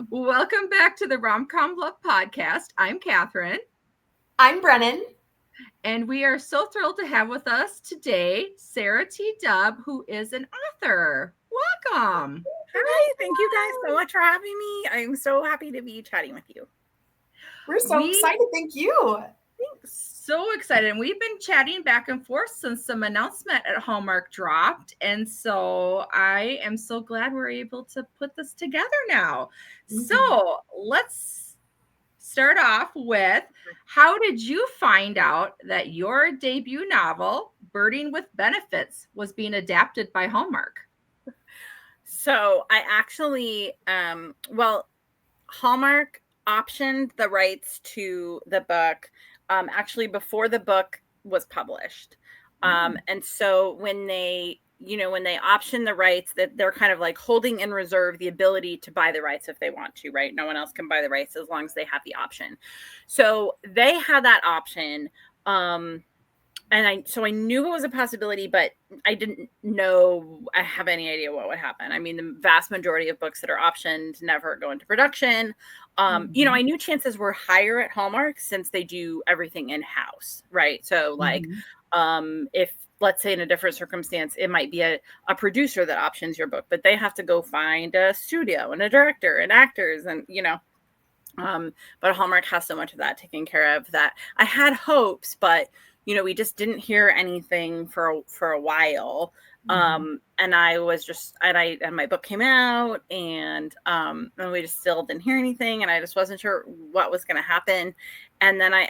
Welcome back to the Rom-Com Love Podcast. I'm Catherine. I'm Brennan. And we are so thrilled to have with us today Sarah T. Dubb, who is an author. Welcome. Hi, thank you guys so much for having me. I'm so happy to be chatting with you. We're so excited. Thank you. So excited. And we've been chatting back and forth since some announcement at Hallmark dropped. And so I am so glad we're able to put this together now. Mm-hmm. So let's start off with, how did you find out that your debut novel, Birding with Benefits, was being adapted by Hallmark? So I actually, Hallmark optioned the rights to the book actually before the book was published. And so when they option the rights, that they're kind of like holding in reserve the ability to buy the rights if they want to, right? No one else can buy the rights as long as they have the option. So they had that option. And I knew it was a possibility, but I didn't know, I have any idea what would happen. I mean, the vast majority of books that are optioned never go into production. I knew chances were higher at Hallmark since they do everything in-house, right? So like, if, let's say in a different circumstance, it might be a producer that options your book, but they have to go find a studio and a director and actors and, but Hallmark has so much of that taken care of that I had hopes, but we just didn't hear anything for a while. And I was just, and my book came out and we just still didn't hear anything. And I just wasn't sure what was going to happen. And then I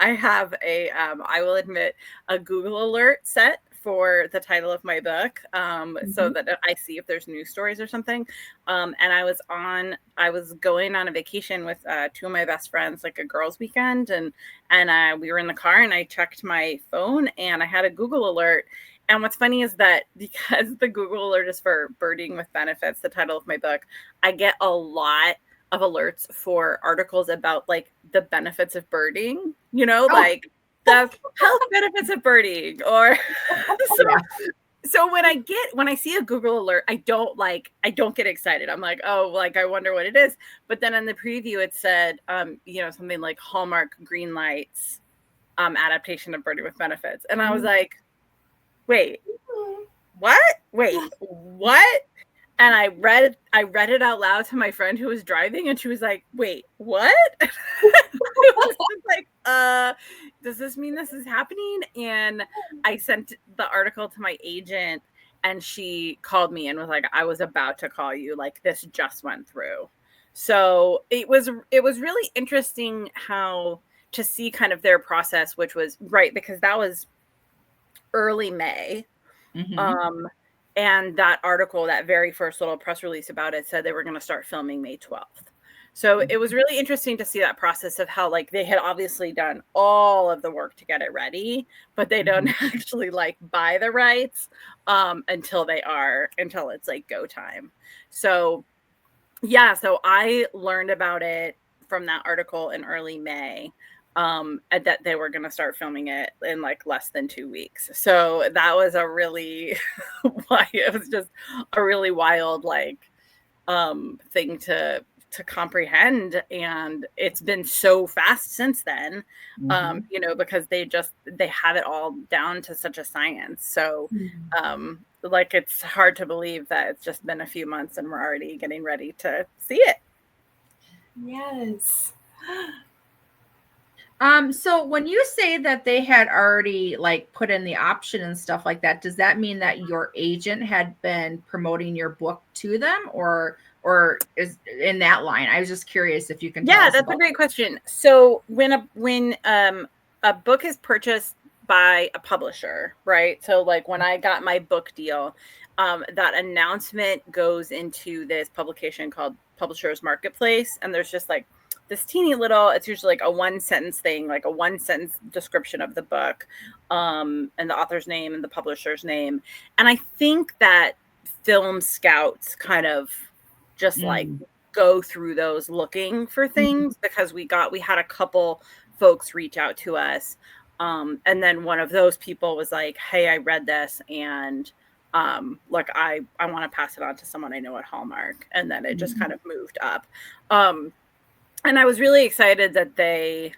have I will admit, a Google alert set for the title of my book, so that I see if there's news stories or something. And I was going on a vacation with two of my best friends, like a girls' weekend, and we were in the car, and I checked my phone, and I had a Google alert. And what's funny is that because the Google alert is for Birding with Benefits, the title of my book, I get a lot of alerts for articles about like the benefits of birding, like the health benefits of birding, or so when I see a Google alert, I don't get excited. I'm like, oh, like I wonder what it is. But then in the preview it said, something like Hallmark green lights adaptation of Birding with Benefits. And I was like, wait, what? And I read it out loud to my friend who was driving, and she was like, wait, what? I was like, does this mean this is happening? And I sent the article to my agent, and she called me and was like, I was about to call you, like this just went through. So it was really interesting to see kind of their process, which was right, because that was early May. And that article, that very first little press release about it, said they were going to start filming May 12th. So it was really interesting to see that process of how like they had obviously done all of the work to get it ready, but they don't actually like buy the rights until it's like go time. So yeah, so I learned about it from that article in early May. That they were going to start filming it in like less than 2 weeks. So that was it was just a really wild, like, thing to comprehend. And it's been so fast since then, because they have it all down to such a science. So, like, it's hard to believe that it's just been a few months and we're already getting ready to see it. Yes. So when you say that they had already like put in the option and stuff like that, does that mean that your agent had been promoting your book to them, or is in that line? I was just curious if you can. Yeah, that's a great question. So when a book is purchased by a publisher, right? So like when I got my book deal, that announcement goes into this publication called Publishers Marketplace, and there's just like this teeny little, it's usually like a 1-sentence thing, like a 1-sentence description of the book, and the author's name and the publisher's name. And I think that film scouts kind of just like go through those looking for things, because we had a couple folks reach out to us. And then one of those people was like, hey, I read this, and like I want to pass it on to someone I know at Hallmark. And then it just kind of moved up. And I was really excited that they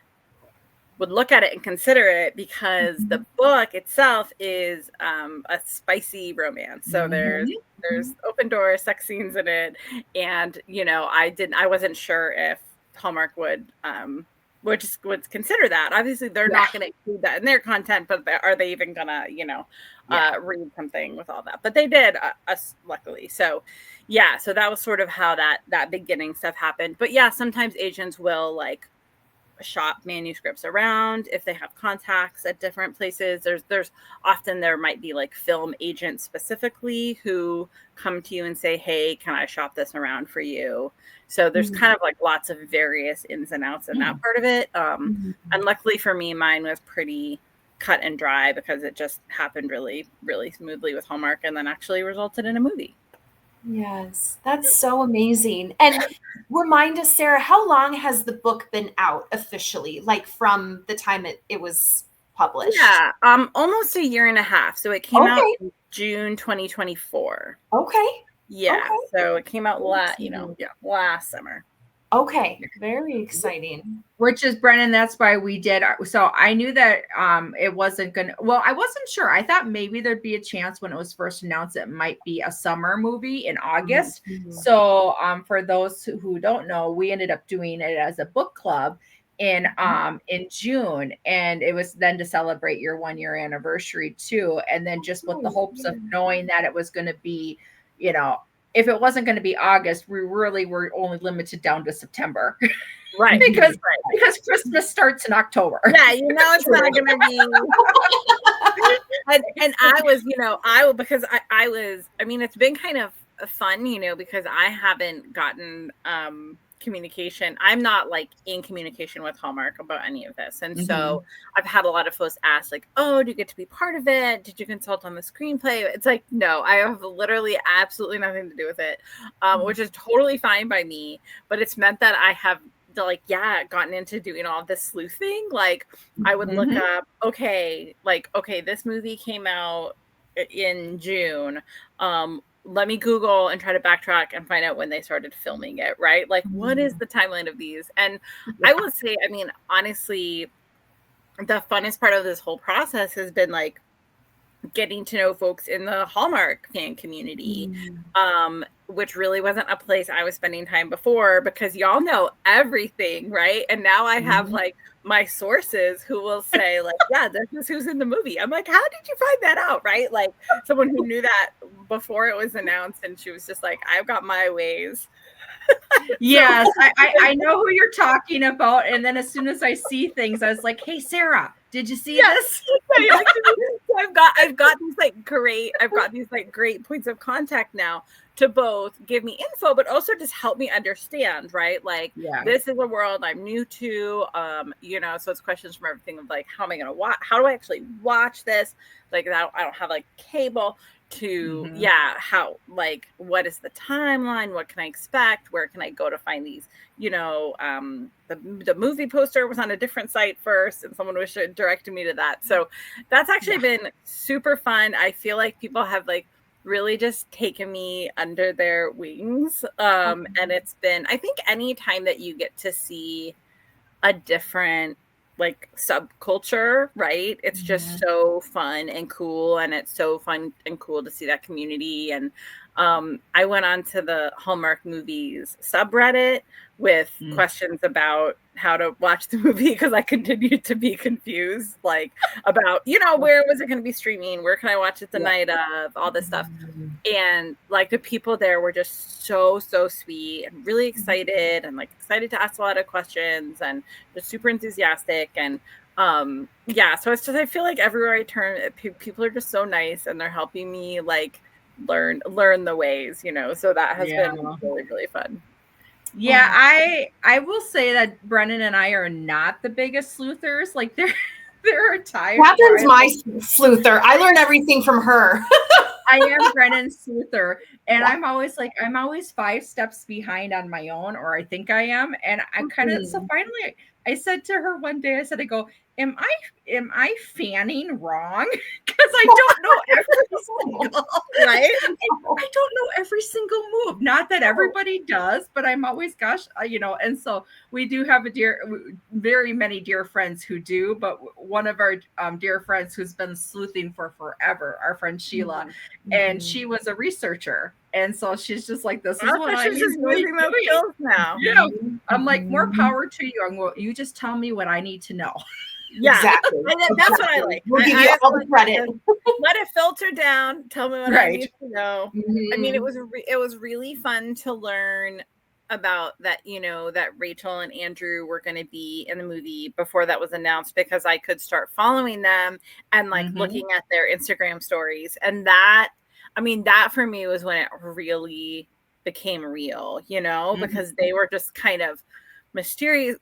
would look at it and consider it, because the book itself is a spicy romance. So there's open door sex scenes in it, and I wasn't sure if Hallmark would consider that. Obviously, they're not going to include that in their content, but are they even gonna read something with all that? But they did, us luckily. So so that was sort of how that beginning stuff happened. But sometimes agents will like shop manuscripts around if they have contacts at different places. There's often there might be like film agents specifically who come to you and say, hey, can I shop this around for you? So there's kind of like lots of various ins and outs in that part of it. And luckily for me, mine was pretty cut and dry, because it just happened really, really smoothly with Hallmark, and then actually resulted in a movie. Yes, that's so amazing. And remind us, Sarah, how long has the book been out officially, like from the time it was published? Yeah, almost a year and a half. So it came out in June 2024. Okay. Yeah. Okay. So it came out last summer. Okay. Very exciting. Which is, Brennan, that's why we did. So I knew that it wasn't going to, well, I wasn't sure. I thought maybe there'd be a chance when it was first announced it might be a summer movie in August. So for those who don't know, we ended up doing it as a book club in June, and it was then to celebrate your 1-year anniversary too. And then just with the hopes of knowing that it was going to be, if it wasn't going to be August, we really were only limited down to September. Right. because Christmas starts in October. Yeah, it's not going to be. and I was, because I was, it's been kind of fun, because I haven't gotten communication. I'm not like in communication with Hallmark about any of this. And so I've had a lot of folks ask like, oh, do you get to be part of it? Did you consult on the screenplay? It's like, no, I have literally absolutely nothing to do with it, which is totally fine by me. But it's meant that I have gotten into doing all this sleuthing. Like I would look up, okay, this movie came out in June. Let me Google and try to backtrack and find out when they started filming it, right? Like, what is the timeline of these? And I will say, honestly, the funnest part of this whole process has been like getting to know folks in the Hallmark fan community, which really wasn't a place I was spending time before, because y'all know everything, right? And now I have like my sources who will say like, yeah, this is who's in the movie. I'm like, how did you find that out? Right? Like someone who knew that before it was announced, and she was just like, I've got my ways. Yes, I know who you're talking about. And then as soon as I see things, I was like, hey, Sarah, did you see this? I've got these great points of contact now to both give me info, but also just help me understand, right? Like, this is a world I'm new to, so it's questions from everything of like, how am I going to watch? How do I actually watch this? Like, I don't have like cable to, how, like, what is the timeline? What can I expect? Where can I go to find these? The movie poster was on a different site first, and someone was directing me to that. So that's actually been super fun. I feel like people have like really just taken me under their wings. And it's been, I think any time that you get to see a different like subculture, right? It's just so fun and cool. And it's so fun and cool to see that community. And I went on to the Hallmark Movies subreddit with questions about how to watch the movie, because I continued to be confused, like about, where was it going to be streaming? Where can I watch it the night of? All this stuff. And like the people there were just so sweet and really excited, and like excited to ask a lot of questions, and just super enthusiastic. And so it's just, I feel like everywhere I turn, people are just so nice, and they're helping me like learn the ways, so that has been really, really fun. Yeah, I will say that Brennan and I are not the biggest sleuthers. Like there are times. Catherine's my sleuther. I learn everything from her. I am Brennan's sleuther, and I'm always 5 steps behind on my own, or I think I am. And I kind of, so finally I said to her one day, I go, am I fanning wrong? Because I don't know every single Right? I don't know every single move. Not that everybody does, but I'm always, gosh, and so we do have very many dear friends who do, but one of our dear friends who's been sleuthing for forever, our friend Sheila, and she was a researcher. And so she's just like, this is what I she's just enjoy using those doing. skills now. Yeah. I'm like, more power to you. I'm well, you just tell me what I need to know. Yeah, Exactly. that's what I like. We'll give you all the credit. Let it filter down. Tell me what I need to know. Mhm. I mean, it was really fun to learn about that, that Rachel and Andrew were going to be in the movie before that was announced, because I could start following them and like looking at their Instagram stories. And that for me was when it really became real, because they were just kind of mysterious,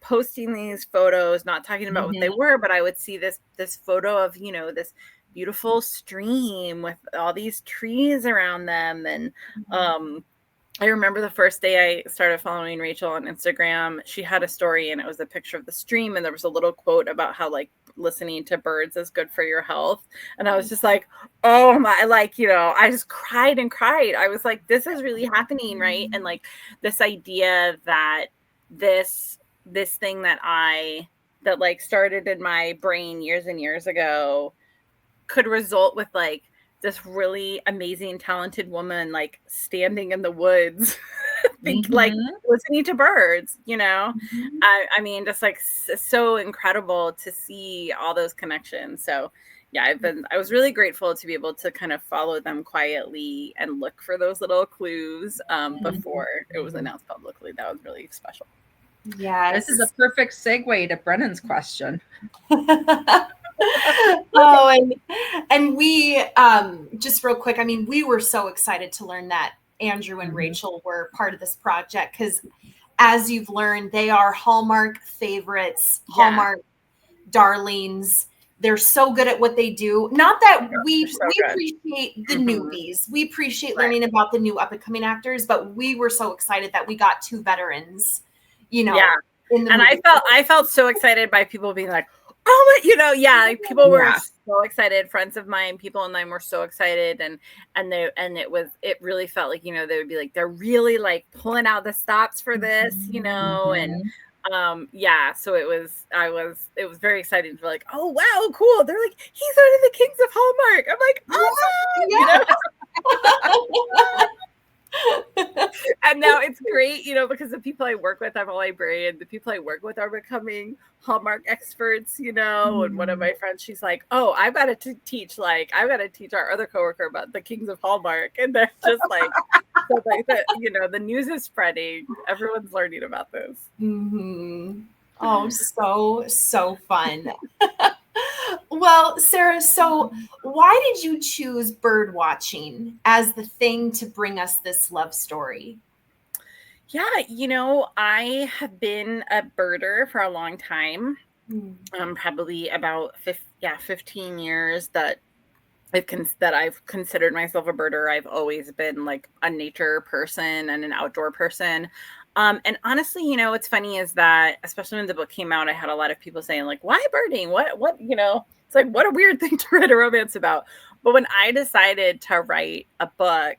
posting these photos, not talking about what they were, but I would see this photo of, this beautiful stream with all these trees around them. And I remember the first day I started following Rachel on Instagram, she had a story and it was a picture of the stream, and there was a little quote about how like listening to birds is good for your health. And I was just like, oh my, like, I just cried and cried. I was like, this is really happening, right? And like this idea that this thing that like started in my brain years and years ago could result with like this really amazing, talented woman like standing in the woods, like listening to birds, I mean, just like so incredible to see all those connections. So yeah, I was really grateful to be able to kind of follow them quietly and look for those little clues before it was announced publicly. That was really special. Yeah, this is a perfect segue to Brennan's question. Oh, and we just real quick, I mean, we were so excited to learn that Andrew and Rachel were part of this project, because as you've learned, they are Hallmark favorites, Hallmark darlings. They're so good at what they do. Not that we appreciate the newbies. We appreciate learning about the new up-and-coming actors, but we were so excited that we got two veterans, in the movie. I felt so excited by people being like, oh, people were so excited. Friends of mine, people and I were so excited, and it really felt like, they would be like, they're really like pulling out the stops for this, and so it was very exciting to be like, oh wow, cool. They're like, he's one of the kings of Hallmark. I'm like, awesome. And now it's great, because the people I work with, I'm a librarian, the people I work with are becoming Hallmark experts, and one of my friends, she's like, oh, I've got to teach our other coworker about the kings of Hallmark. And they're just like, so like the news is spreading. Everyone's learning about this. Oh, so fun. Well, Sarah, so why did you choose bird watching as the thing to bring us this love story? Yeah, I have been a birder for a long time. Probably about 15 years that I've considered myself a birder. I've always been like a nature person and an outdoor person. And honestly, what's funny is that, especially when the book came out, I had a lot of people saying like, why birding? What, it's like, what a weird thing to write a romance about. But when I decided to write a book,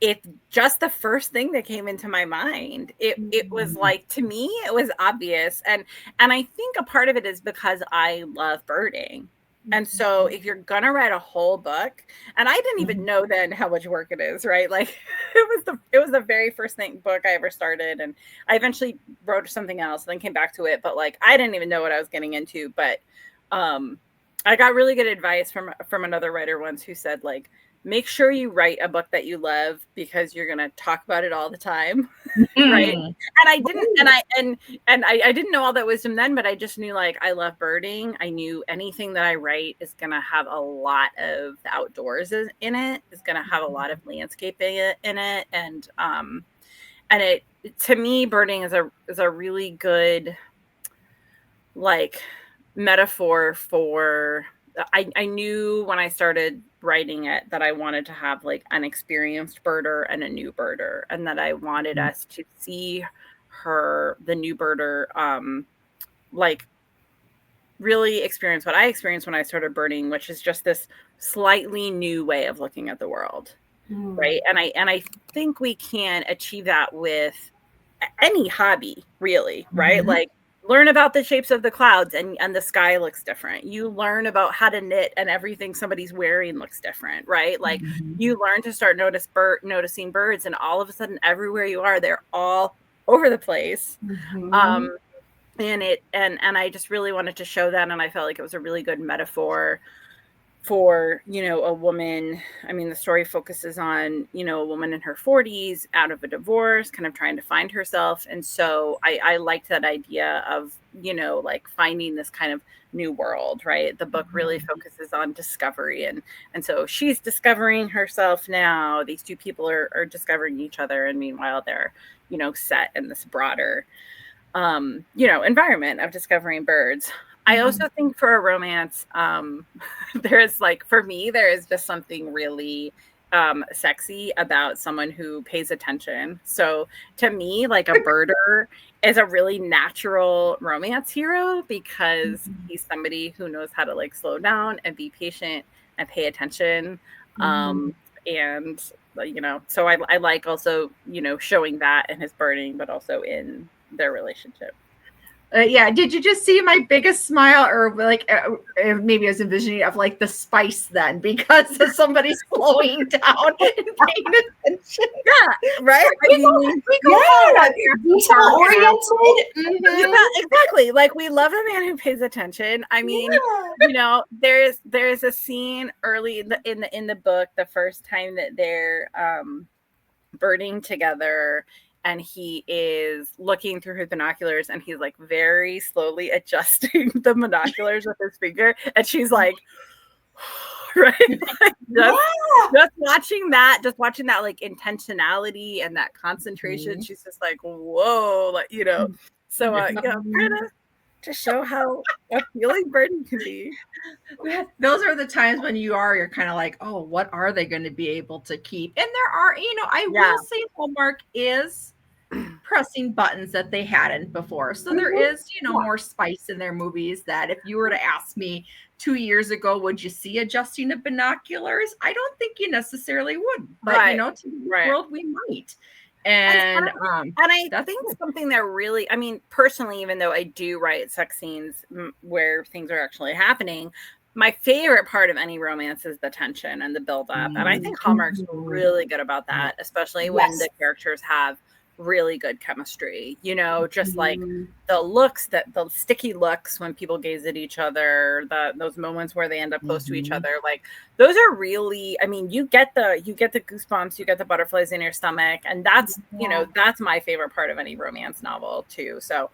it's just the first thing that came into my mind. It was like, to me, it was obvious. And I think a part of it is because I love birding. And so if you're going to write a whole book, and I didn't even know then how much work it is, right? Like it was the very first book I ever started. And I eventually wrote something else and then came back to it. But like, I didn't even know what I was getting into. But I got really good advice from another writer once who said like, make sure you write a book that you love, because you're going to talk about it all the time. Right. And I didn't, I didn't know all that wisdom then, but I just knew like, I love birding. I knew anything that I write is going to have a lot of the outdoors in it, is going to have a lot of landscaping in it. And it, to me, birding is a really good, like, metaphor for, I knew when I started writing it that I wanted to have like an experienced birder and a new birder, and that I wanted us to see the new birder, like really experience what I experienced when I started birding, which is just this slightly new way of looking at the world. Right. And I think we can achieve that with any hobby, really, right? Like learn about the shapes of the clouds and the sky looks different. You learn about how to knit and everything somebody's wearing looks different, right? Like you learn to start noticing birds, and all of a sudden everywhere you are, they're all over the place. And I just really wanted to show that, and I felt like it was a really good metaphor for, you know, a woman. I mean, the story focuses on, you know, a woman in her 40s out of a divorce, kind of trying to find herself. And so I liked that idea of, you know, like finding this kind of new world, right? The book really focuses on discovery. And so she's discovering herself now. These two people are discovering each other. And meanwhile, they're, you know, set in this broader, you know, environment of discovering birds. I also think for a romance, there is like, for me, there is just something really sexy about someone who pays attention. So to me, like a birder is a really natural romance hero because he's somebody who knows how to like slow down and be patient and pay attention. And, you know, so I like also, you know, showing that in his birding, but also in their relationship. Yeah. Did you just see my biggest smile, or like maybe I was envisioning of like the spice then because of somebody slowing down and paying attention? Yeah, right. Detail oriented. Yeah, exactly. Like we love a man who pays attention. I mean, you know, there's a scene early in the book, the first time that they're birding together. And he is looking through his binoculars and he's like very slowly adjusting the binoculars with his finger. And she's like, right? Like just watching that like intentionality and that concentration. She's just like, whoa, like, you know, so, you know, kind of to show how appealing birding can be. Those are the times when you're kind of like, oh, what are they going to be able to keep? And there are, you know, I will say Hallmark is pressing buttons that they hadn't before. So there is, you know, more spice in their movies that if you were to ask me 2 years ago, would you see adjusting of binoculars? I don't think you necessarily would, but you know, to the world we might. And I think something that really, I mean, personally, even though I do write sex scenes where things are actually happening, my favorite part of any romance is the tension and the buildup. And I think Hallmark's really good about that, especially when the characters have really good chemistry, you know, just like the looks, that the sticky looks when people gaze at each other, those moments where they end up close to each other, like those are really, I mean, you get the goosebumps, you get the butterflies in your stomach, and that's you know, that's my favorite part of any romance novel too. So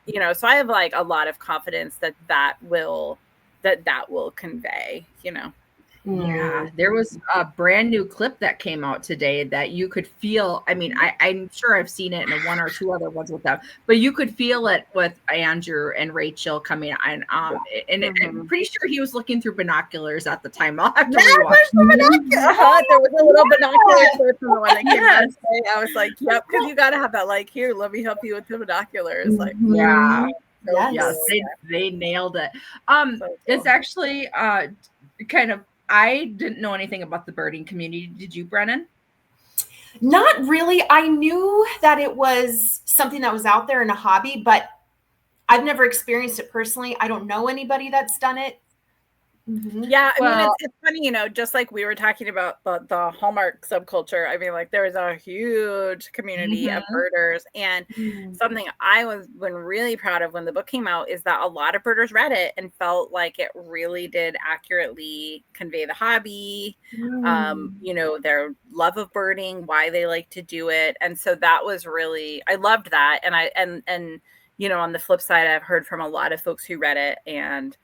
you know, so I have like a lot of confidence that will convey, you know. Yeah, there was a brand new clip that came out today that you could feel. I mean, I'm sure I've seen it in one or two other ones with them, but you could feel it with Andrew and Rachel coming on. I'm pretty sure he was looking through binoculars at the time. I'll have to rewatch. There was a little binocular clip from the one that came out today. I was like, yep, because you got to have that, like, here, let me help you with the binoculars. Like, yeah. Yes, they nailed it. It's actually kind of, I didn't know anything about the birding community. Did you, Brennan? Not really. I knew that it was something that was out there in a hobby, but I've never experienced it personally. I don't know anybody that's done it. Yeah, I mean, it's funny, you know, just like we were talking about the Hallmark subculture. I mean, like there is a huge community of birders, and something I was really proud of when the book came out is that a lot of birders read it and felt like it really did accurately convey the hobby, you know, their love of birding, why they like to do it, and so that was really, I loved that, and you know, on the flip side, I've heard from a lot of folks who read it and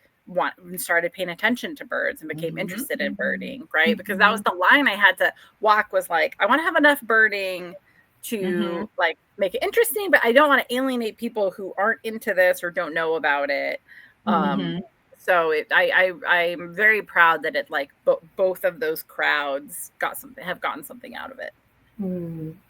started paying attention to birds and became interested in birding, right? Because that was the line I had to walk, was like, I want to have enough birding to like make it interesting, but I don't want to alienate people who aren't into this or don't know about it. So I'm very proud that it like both of those crowds have gotten something out of it.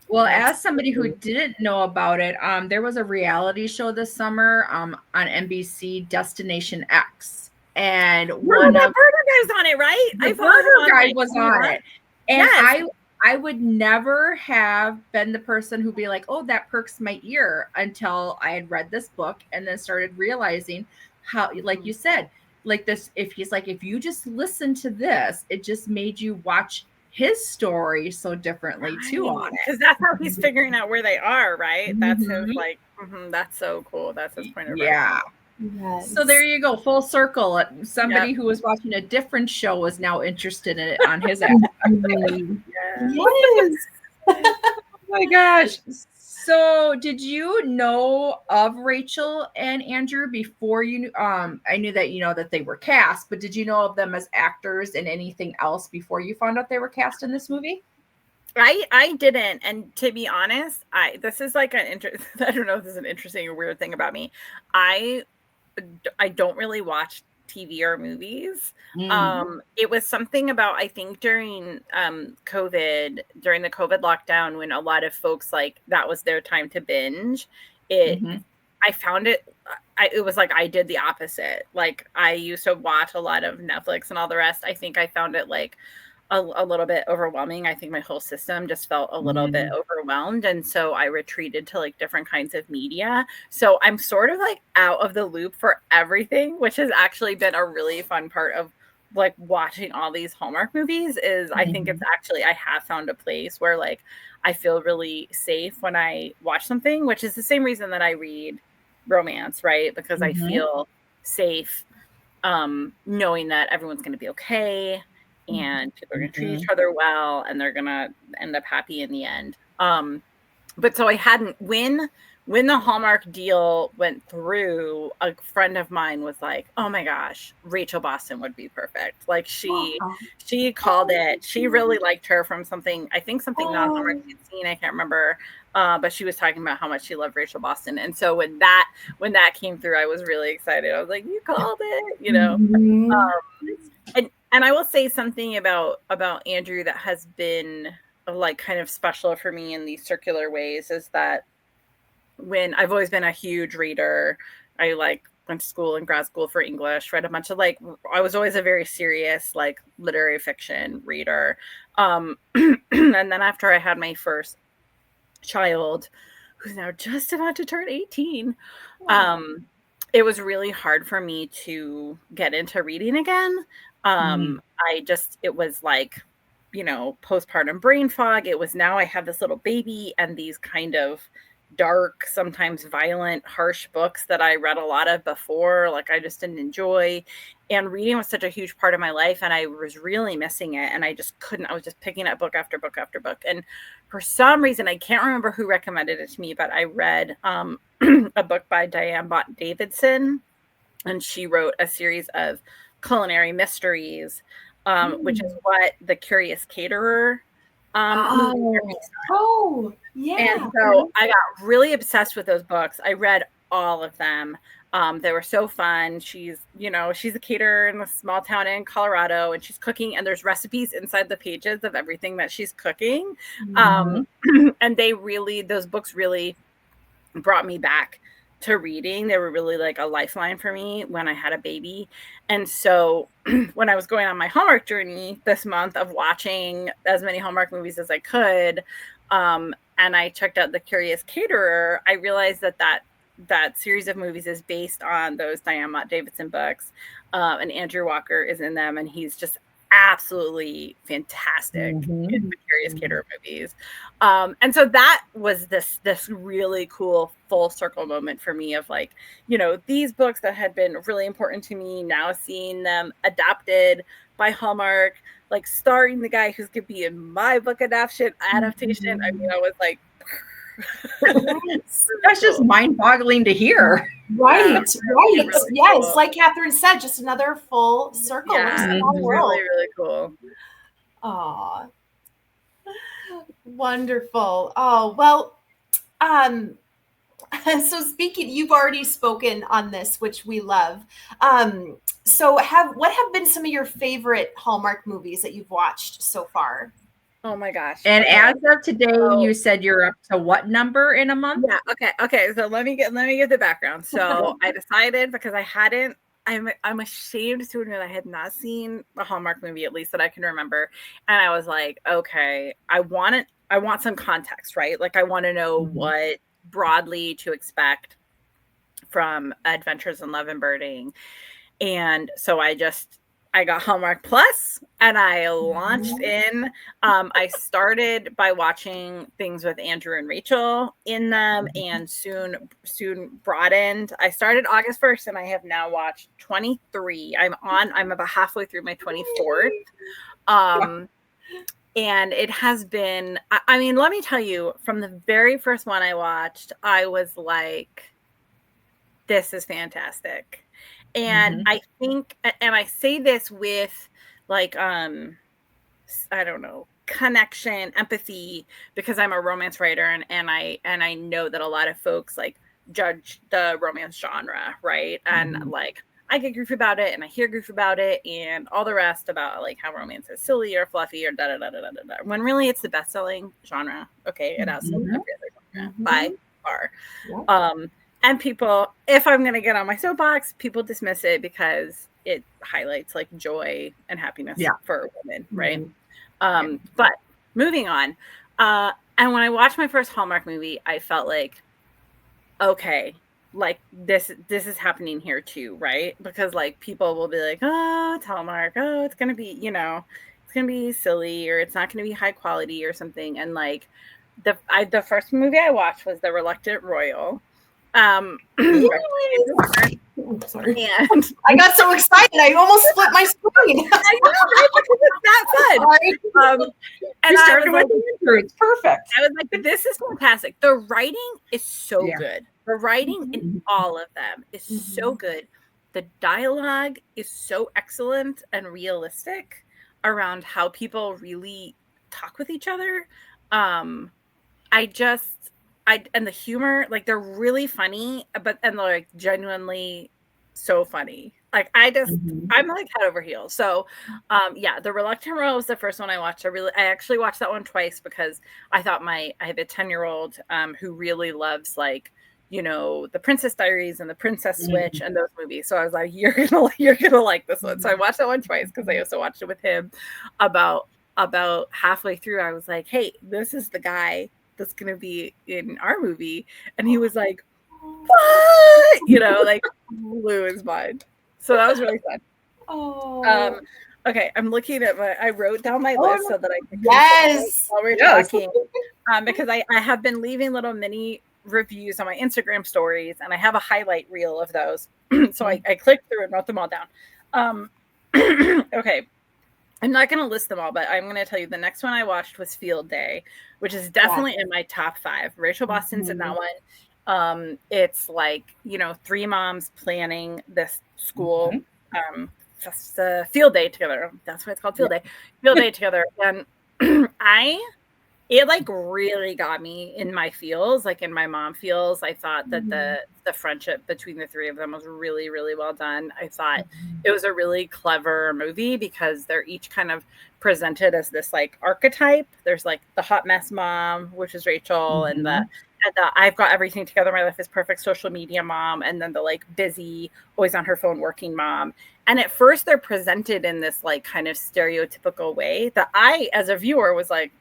Well, as somebody who didn't know about it, there was a reality show this summer on NBC, Destination X, and one that of burger guy's on it, right? the burger guy was on it, and yes. I would never have been the person who'd be like, oh, that perks my ear, until I had read this book and then started realizing how, like you said, like this, if he's like, if you just listen to this, it just made you watch his story so differently too on it. Because that's how he's figuring out where they are, right? That's his like, that's so cool. That's his point of reference. Yes. So there you go, full circle. Somebody who was watching a different show was now interested in it on his end. Yes. Oh my gosh. So did you know of Rachel and Andrew before you knew, I knew that you know that they were cast, but did you know of them as actors and anything else before you found out they were cast in this movie? I didn't, and to be honest, this is like I don't know if this is an interesting or weird thing about me. I don't really watch TV or movies. It was something about, I think during COVID, during the COVID lockdown, when a lot of folks, like, that was their time to binge it. I found it was like I did the opposite. Like, I used to watch a lot of Netflix and all the rest. I think I found it like a little bit overwhelming. I think my whole system just felt a little bit overwhelmed. And so I retreated to like different kinds of media. So I'm sort of like out of the loop for everything, which has actually been a really fun part of like watching all these Hallmark movies is I think it's actually, I have found a place where like I feel really safe when I watch something, which is the same reason that I read romance, right? Because I feel safe knowing that everyone's going to be okay and people are going to treat each other well and they're going to end up happy in the end. But so I hadn't, when the Hallmark deal went through, a friend of mine was like, oh my gosh, Rachel Boston would be perfect. Like she called it. She really liked her from something non-Hallmark she'd seen. I can't remember. But she was talking about how much she loved Rachel Boston. And so when that came through, I was really excited. I was like, you called it, you know? And I will say something about Andrew that has been like kind of special for me in these circular ways is that when I've always been a huge reader, I like went to school and grad school for English, read a bunch of like, I was always a very serious like literary fiction reader. And then after I had my first child, who's now just about to turn 18, it was really hard for me to get into reading again. It was like, you know, postpartum brain fog. It was now I have this little baby and these kind of dark, sometimes violent, harsh books that I read a lot of before, like I just didn't enjoy. And reading was such a huge part of my life and I was really missing it. And I just couldn't, I was just picking up book after book after book. And for some reason, I can't remember who recommended it to me, but I read a book by Diane Bott Davidson, and she wrote a series of culinary mysteries, which is what The Curious Caterer movie. Yeah. And so I got really obsessed with those books. I read all of them. They were so fun. She's a caterer in a small town in Colorado, and she's cooking, and there's recipes inside the pages of everything that she's cooking. And those books really brought me back to reading. They were really like a lifeline for me when I had a baby. And so when I was going on my Hallmark journey this month of watching as many Hallmark movies as I could, and I checked out The Curious Caterer, I realized that series of movies is based on those Diane Mott Davidson books, and Andrew Walker is in them, and he's just absolutely fantastic in The Curious Caterer movies. And so that was this really cool full circle moment for me of like, you know, these books that had been really important to me, now seeing them adapted by Hallmark, like starring the guy who's going to be in my book adaptation. I mean, I was like, that's just mind-boggling to hear. Right. Really cool. Like Catherine said, just another full circle. Yeah, really, really cool. Aw, wonderful. Oh, well, so speaking, you've already spoken on this, which we love. So what have been some of your favorite Hallmark movies that you've watched so far? Oh my gosh. And Okay. as of today, you said you're up to what number in a month? Yeah. Okay. So let me give the background. So I decided, because I'm ashamed to admit I had not seen a Hallmark movie, at least that I can remember. And I was like, okay, I want some context, right? Like I want to know what broadly to expect from Adventures in Love and Birding. And so I got Hallmark Plus and I launched in. I started by watching things with Andrew and Rachel in them, and soon broadened. I started August 1st and I have now watched 23. I'm about halfway through my 24th. And it has been, I mean, let me tell you, from the very first one I watched, I was like, this is fantastic. And I think, and I say this with like, I don't know, connection, empathy, because I'm a romance writer, and I know that a lot of folks like judge the romance genre, right? And like I get grief about it, and I hear grief about it, and all the rest about like how romance is silly or fluffy or da da da da da da. When really it's the best-selling genre. Okay, it has every other genre by far. And people, if I'm going to get on my soapbox, people dismiss it because it highlights like joy and happiness for women, right? But moving on. And when I watched my first Hallmark movie, I felt like, okay, like this is happening here too, right? Because like people will be like, oh, it's Hallmark. Oh, it's going to be, it's going to be silly, or it's not going to be high quality or something. And like the first movie I watched was The Reluctant Royal. Sorry. And I got so excited I almost split my screen. I know, right? Because it's that fun. And you started with Andrew. It's perfect. I was like, this is fantastic. The writing is so good. The writing in all of them is so good. The dialogue is so excellent and realistic around how people really talk with each other. And the humor, like they're really funny, and they're like genuinely so funny. Like I'm like head over heels. So, The Reluctant Royal was the first one I watched. I actually watched that one twice because I thought I have a 10-year-old who really loves like, the Princess Diaries and the Princess Switch and those movies. So I was like, you're gonna like this one. So I watched that one twice because I also watched it with him. About halfway through, I was like, hey, this is the guy that's gonna be in our movie. And he was like, what? Like blew his mind. So that was really fun. Okay, I'm looking at I wrote down my list so that I can while we're talking. Because I have been leaving little mini reviews on my Instagram stories, and I have a highlight reel of those. So I clicked through and wrote them all down. Okay. I'm not going to list them all, but I'm going to tell you the next one I watched was Field Day, which is definitely in my top 5. Rachel Boston's in that one. It's like, 3 moms planning this school just a field day together. That's why it's called Field Day. Field day together. And it like really got me in my feels, like in my mom feels. I thought that the friendship between the 3 of them was really, really well done. I thought it was a really clever movie because they're each kind of presented as this like archetype. There's like the hot mess mom, which is Rachel, and the I've got everything together, my life is perfect social media mom, and then the like busy, always on her phone working mom. And at first they're presented in this like kind of stereotypical way that I, as a viewer, was like,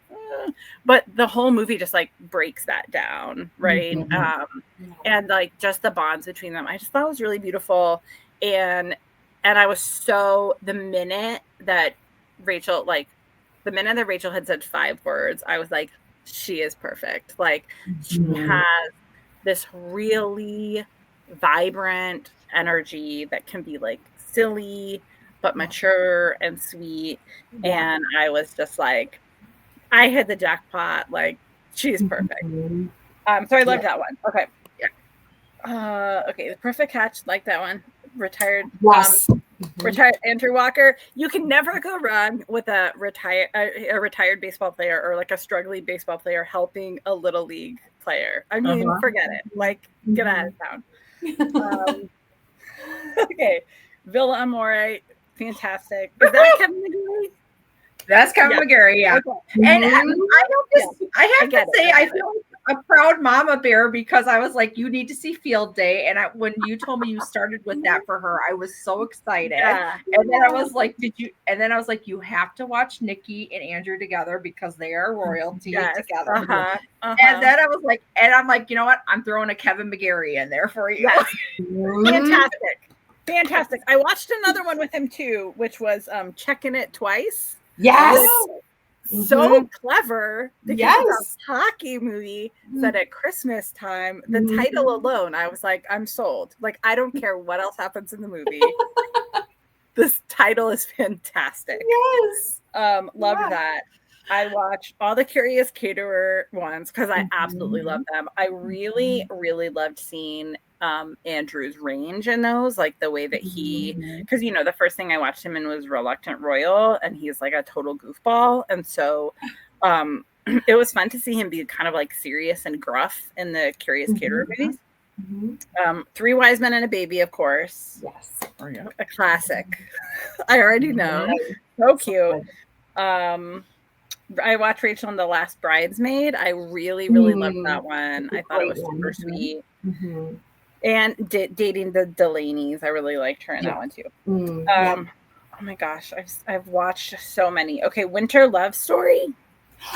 but the whole movie just like breaks that down, right? And like just the bonds between them, I just thought was really beautiful. And I was the minute that Rachel had said 5 words, I was like, she is perfect. Like she has this really vibrant energy that can be like silly but mature and sweet. And I was just like, I hit the jackpot. Like she's perfect. So I love that one. Okay. Okay, The Perfect Catch, like that one. Retired Andrew Walker. You can never go wrong with a retired baseball player or like a struggling baseball player helping a little league player. I mean, forget it. Like, get out of town. Okay, Villa Amore, fantastic. Is that Kevin McGilly? That's Kevin McGarry, yeah. Okay. And I have to say, I feel like a proud mama bear because I was like, you need to see Field Day. And when you told me you started with that for her, I was so excited. Yeah. And then I was like, and then I was like, you have to watch Nikki and Andrew together because they are royalty together. And then I was like, and I'm like, you know what? I'm throwing a Kevin McGarry in there for you. Yes. Fantastic. I watched another one with him too, which was Checking It Twice. Yes. So clever because it's a hockey movie set at Christmas time. The title alone, I was like, I'm sold. Like, I don't care what else happens in the movie. This title is fantastic. Yes. Loved that. I watched all the Curious Caterer ones because I absolutely love them. I really, really loved seeing Andrew's range in those, like the way that he, because you know, the first thing I watched him in was Reluctant Royal, and he's like a total goofball, and so it was fun to see him be kind of like serious and gruff in the Curious Caterer movies. 3 Wise Men and a Baby, of course. Yes. A classic. I already know. So cute. I watched Rachel and the Last Bridesmaid. I really, really loved that one. I thought it was super sweet. And Dating the Delaney's. I really liked her in that one too. Oh my gosh, I've watched so many. Okay, Winter Love Story.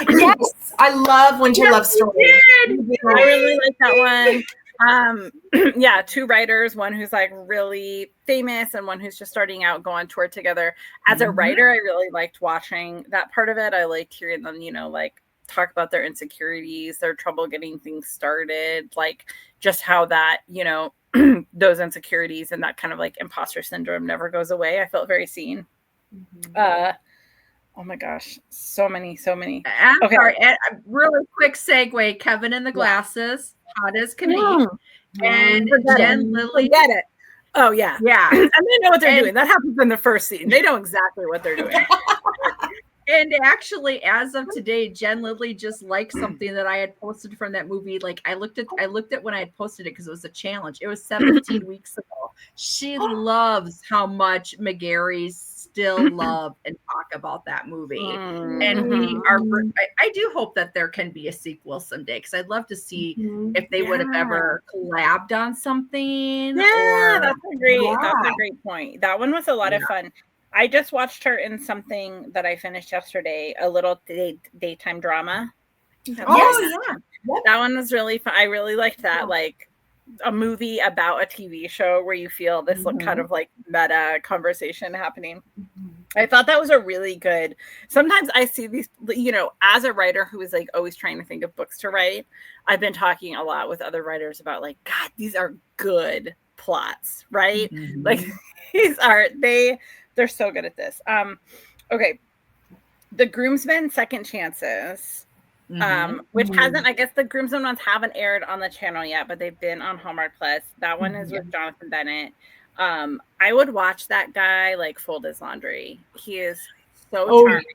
Yes, I love Winter Love Story. I really like that one. Yeah, 2 writers, one who's like really famous and one who's just starting out, go on tour together. As a writer, I really liked watching that part of it. I liked hearing them, you know, like talk about their insecurities, their trouble getting things started, like just how that, you know, those insecurities and that kind of like imposter syndrome never goes away. I felt very seen. Oh my gosh, so many. Sorry, really quick segue. Kevin in the Glasses, hot as can be, and Jen Lilly. Get it? Oh yeah, and they know what they're doing. That happens in the first scene. They know exactly what they're doing. And actually, as of today, Jen Lilly just liked something that I had posted from that movie. Like I looked at when I had posted it because it was a challenge. It was 17 weeks ago. She loves how much McGarry's still love and talk about that movie. And we are. I do hope that there can be a sequel someday because I'd love to see if they would have ever collabed on something. Yeah, that's a great point. That one was a lot of fun. I just watched her in something that I finished yesterday, a little daytime drama. That one was really fun. I really liked that, like a movie about a TV show where you feel this kind of like meta conversation happening. I thought that was a really good. Sometimes I see these, you know, as a writer who is like always trying to think of books to write, I've been talking a lot with other writers about like, God, these are good plots, right? Like they're so good at this. Okay. The Groomsmen Second Chances, which hasn't, I guess the Groomsmen ones haven't aired on the channel yet, but they've been on Hallmark Plus. That one is with Jonathan Bennett. I would watch that guy like fold his laundry. He is so charming.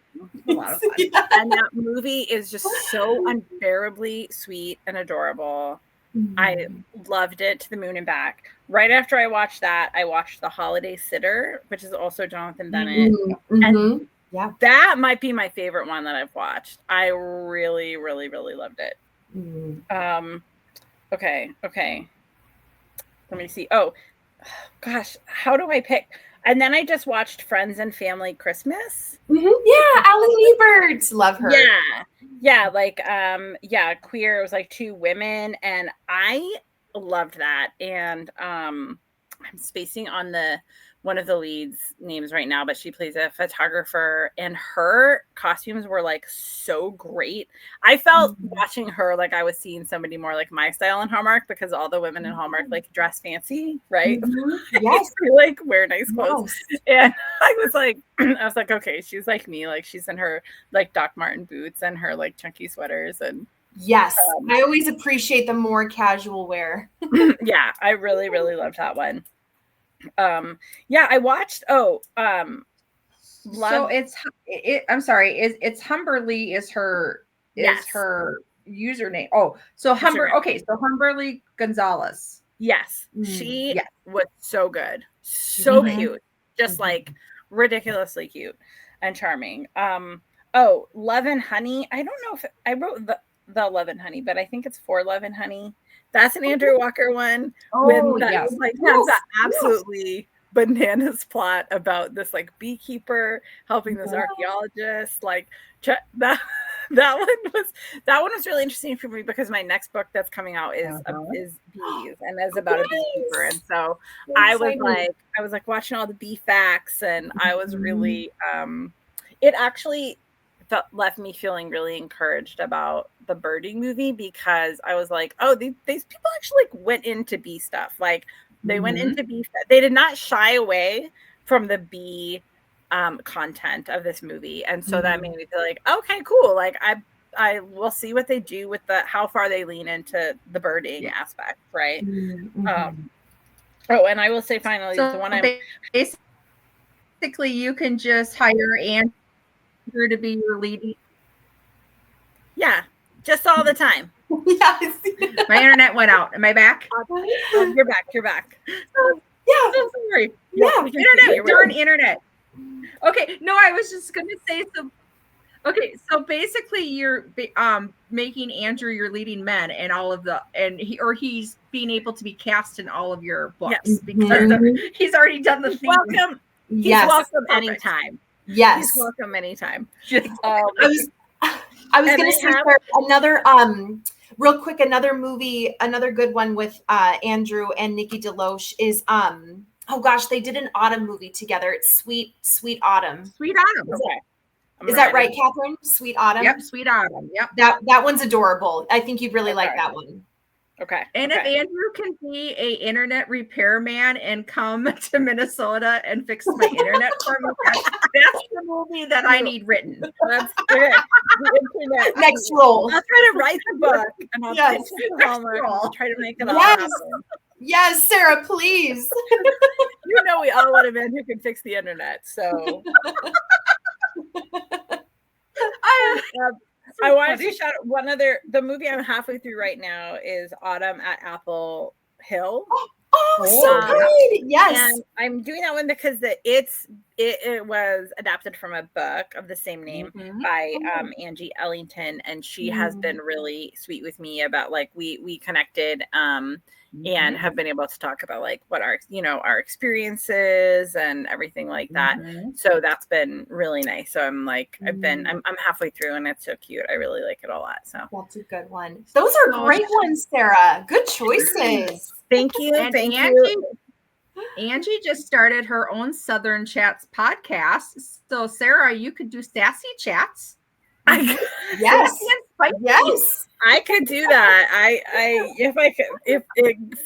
A lot of fun. And that movie is just so unbearably sweet and adorable. I loved it to the moon and back. Right after I watched that, I watched The Holiday Sitter, which is also Jonathan Bennett. And that might be my favorite one that I've watched. I really, really, really loved it. Okay. Let me see. Oh, gosh, how do I pick? And then I just watched Friends and Family Christmas. Yeah, Allie Ebert. Love her. Yeah, like queer. It was like 2 women, and I loved that. And I'm spacing on one of the leads' names right now, but she plays a photographer, and her costumes were like so great. I felt watching her like I was seeing somebody more like my style in Hallmark, because all the women in Hallmark like dress fancy, right? Yes, they like wear nice clothes. And I was like, okay, she's like me, like she's in her like Doc Marten boots and her like chunky sweaters. And yes, I always appreciate the more casual wear. Yeah, I really, really loved that one. I watched so I'm sorry, it's Humberly is her username. So Humberly Gonzalez. Yes, she was so good, so cute, just like ridiculously cute and charming. Oh, Love and Honey. I don't know if I wrote the Love and Honey, but I think it's For Love and Honey. That's an Andrew Walker one. Oh, That yes. like has that absolutely bananas plot about this like beekeeper helping this archaeologist. Like that that one was really interesting for me because my next book that's coming out is bees and is about a beekeeper. And so I was like watching all the bee facts, and I was really it actually left me feeling really encouraged about the birding movie, because I was like, oh, these people actually like went into bee stuff. Like they went into bee. They did not shy away from the bee content of this movie, and so that made me feel like, okay, cool. Like I will see what they do with how far they lean into the birding aspect, right? Oh, and I will say finally, so the one basically you can just hire Andrew to be your leading. Yeah, just all the time. Yes. My internet went out. Am I back? You're back. Yeah. So sorry. Yeah. Internet. Darn internet. Okay. No, I was just gonna say so. Okay, so basically you're making Andrew your leading man in all of he's being able to be cast in all of your books because he's already done the theme. Welcome. He's welcome anytime. Yes. He's welcome anytime. I was going to say another real quick, another movie, another good one with Andrew and Nikki DeLoach is oh gosh, they did an autumn movie together. It's Sweet Autumn. Sweet Autumn. Okay. Is that right, Catherine? Sweet Autumn? Yep, Sweet Autumn. Yep. That one's adorable. I think you'd really like that one. Okay. And if Andrew can be a internet repairman and come to Minnesota and fix my internet for me, that's the movie that I need written. That's okay. Next role. I'll try to write the book, and I'll pitch it to Hallmark. I'll try to make it all happen. Yes, Sarah, please. You know we all want a man who can fix the internet, so. I wanted to shout out the movie I'm halfway through right now is Autumn at Apple Hill. So good. Yes. And I'm doing that one because it was adapted from a book of the same name by Angie Ellington, and she has been really sweet with me about like we connected and have been able to talk about like what our experiences and everything like that. So that's been really nice. So I'm like I'm halfway through, and it's so cute. I really like it a lot. So that's a good one. Those are great ones, Sarah. Good choices. Thank you. And Thank you. Angie just started her own Southern Chats podcast. So Sarah, you could do sassy chats. Yes. I could do that. If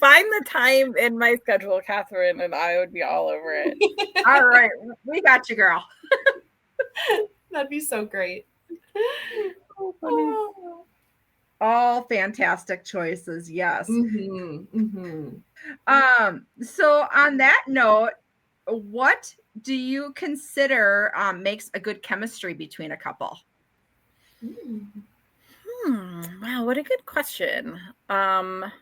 find the time in my schedule, Catherine, and I would be all over it. All right. We got you, girl. That'd be so great. So funny. All fantastic choices. Yes. So on that note, what do you consider makes a good chemistry between a couple? Wow, what a good question. I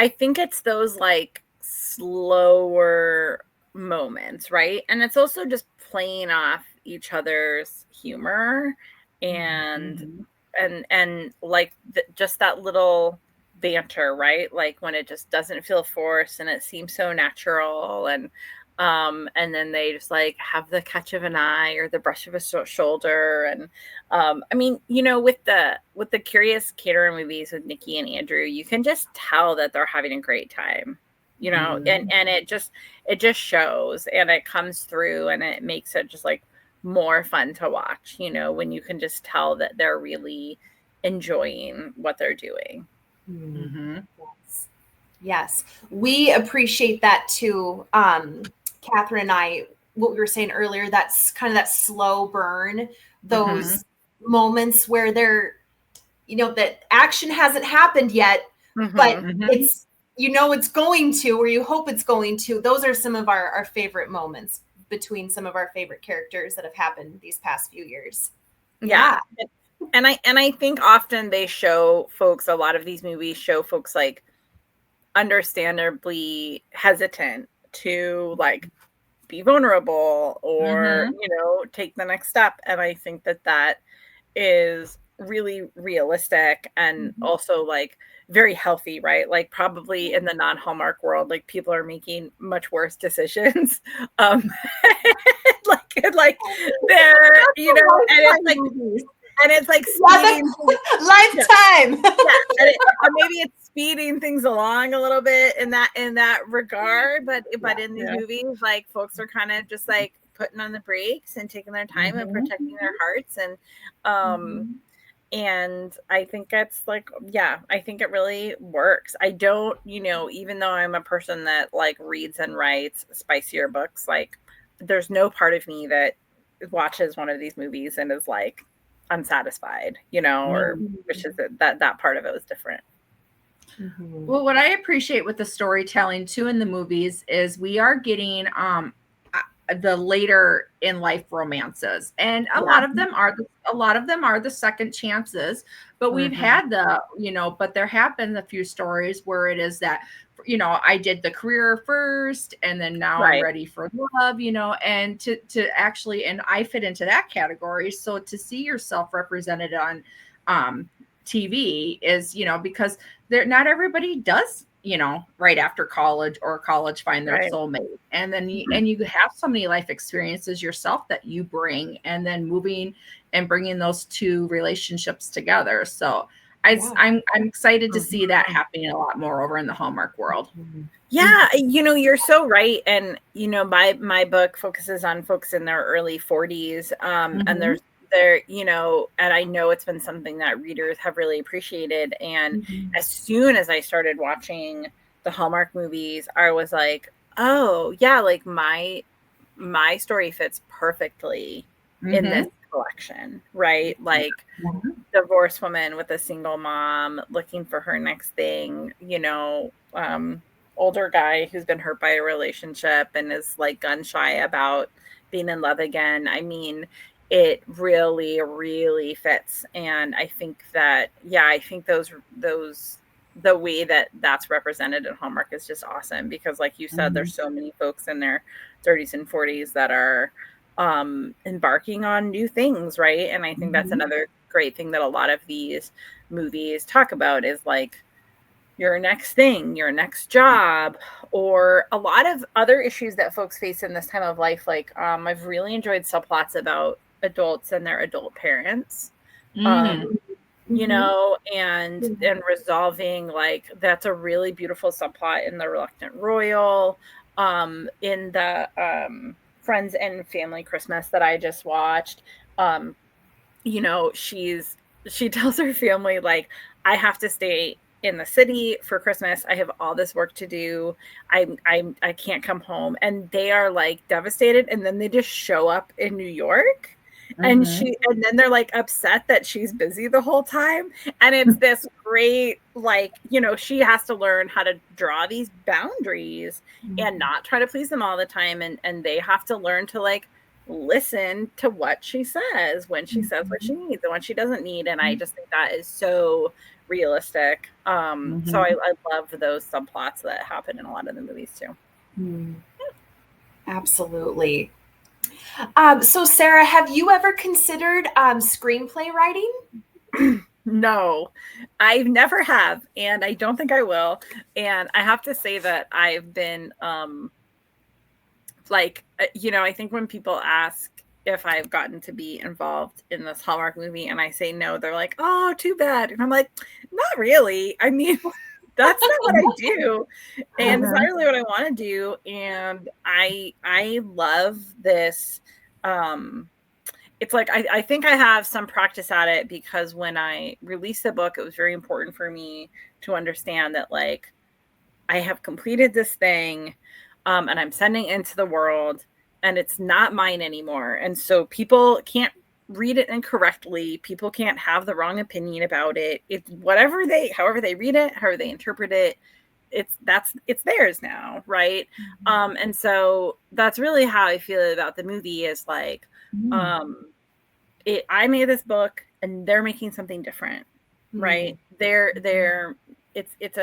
think it's those like slower moments, right? And it's also just playing off each other's humor and like just that little banter, right? Like when it just doesn't feel forced and it seems so natural, and then they just like have the catch of an eye or the brush of a shoulder. And I mean, with the Curious Caterer movies with Nikki and Andrew, you can just tell that they're having a great time, and it just shows, and it comes through, and it makes it just like more fun to watch, when you can just tell that they're really enjoying what they're doing. Yes. We appreciate that too. Catherine and I, what we were saying earlier, that's kind of that slow burn, those moments where they're, that action hasn't happened yet, but it's, it's going to, or you hope it's going to. Those are some of our favorite moments between some of our favorite characters that have happened these past few years. Yeah. And I think often they show folks, a lot of these movies show folks like understandably hesitant to like be vulnerable or, Mhm. take the next step. And I think that is really realistic and also like very healthy, right? Like probably in the non-Hallmark world, like people are making much worse decisions. Um like they're, and it's like speeding Lifetime. and or maybe it's speeding things along a little bit in that regard, but in these movies, like folks are kind of just like putting on the brakes and taking their time and protecting their hearts and I think it's like, I think it really works. I don't, even though I'm a person that like reads and writes spicier books, like there's no part of me that watches one of these movies and is like unsatisfied, or wishes that part of it was different. Well, what I appreciate with the storytelling too in the movies is we are getting the later in life romances, and a lot of them are the second chances, but we've had but there have been a few stories where it is that I did the career first and then now I'm ready for love, and to actually, and I fit into that category. So to see yourself represented on TV is, because not everybody does, right after college or college find their soulmate. And then you have so many life experiences yourself that you bring, and then moving and bringing those two relationships together. So I'm excited to see that happening a lot more over in the Hallmark world. Yeah, you're so right. And my book focuses on folks in their early 40s. And and I know it's been something that readers have really appreciated. And as soon as I started watching the Hallmark movies, I was like, oh yeah, like my story fits perfectly in this collection, right? Like divorced woman with a single mom looking for her next thing, older guy who's been hurt by a relationship and is like gun shy about being in love again. I mean, it really, really fits. And I think that, I think those the way that that's represented in Hallmark is just awesome, because like you said, there's so many folks in their 30s and 40s that are embarking on new things, right? And I think that's another great thing that a lot of these movies talk about is like your next thing, your next job, or a lot of other issues that folks face in this time of life. Like I've really enjoyed subplots about adults and their adult parents. And resolving, like that's a really beautiful subplot in The Reluctant Royal, in the Friends and Family Christmas that I just watched. She tells her family, like, I have to stay in the city for Christmas. I have all this work to do. I can't come home. And they are like devastated. And then they just show up in New York. And then they're like upset that she's busy the whole time. And it's this great, like, she has to learn how to draw these boundaries and not try to please them all the time. And they have to learn to like listen to what she says when she says what she needs and what she doesn't need. And I just think that is so realistic. So I love those subplots that happen in a lot of the movies too. Absolutely. So Sarah, have you ever considered screenplay writing? No, I've never have, and I don't think I will. And I have to say that I've been I think when people ask if I've gotten to be involved in this Hallmark movie and I say no, they're like, oh, too bad. And I'm like, not really. I mean, that's not what I do. And it's not really what I want to do. And I love this. It's like, I think I have some practice at it, because when I released the book, it was very important for me to understand that like, I have completed this thing, and I'm sending it into the world, and it's not mine anymore. And so people can't read it incorrectly. People can't have the wrong opinion about it. It's however they read it, however they interpret it, it's theirs now, right? And so that's really how I feel about the movie, is like, I made this book and they're making something different, right? It's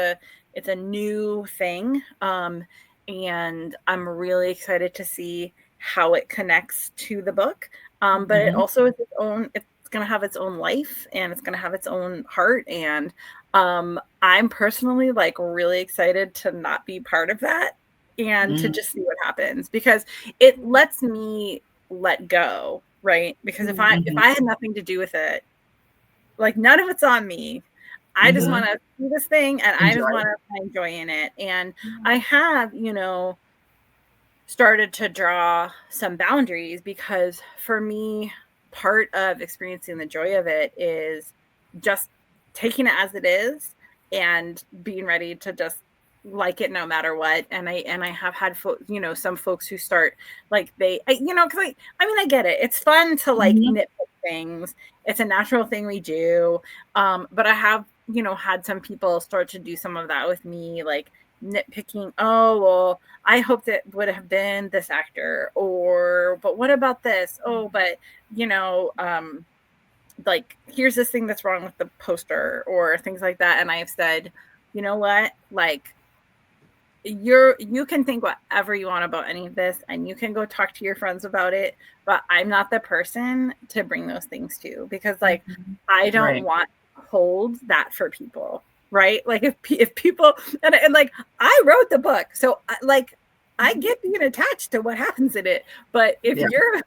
a new thing. and I'm really excited to see how it connects to the book. But it also is its own. It's going to have its own life, and it's going to have its own heart. And I'm personally like really excited to not be part of that and to just see what happens, because it lets me let go, right? Because if I had nothing to do with it, like none of it's on me. I just want to see this thing, and I just want to find joy in it. And I have, started to draw some boundaries, because for me, part of experiencing the joy of it is just taking it as it is and being ready to just like it no matter what. And I have had some folks who start like because I get it, it's fun to like nitpick things, it's a natural thing we do, but I have had some people start to do some of that with me, like nitpicking, oh well, I hoped it would have been this actor, or but what about this, oh but like here's this thing that's wrong with the poster, or things like that. And I have said, you know what, like you can think whatever you want about any of this, and you can go talk to your friends about it, but I'm not the person to bring those things to, because like I don't want to hold that for people, right? Like if people and like I wrote the book, so like I get being attached to what happens in it, but if you're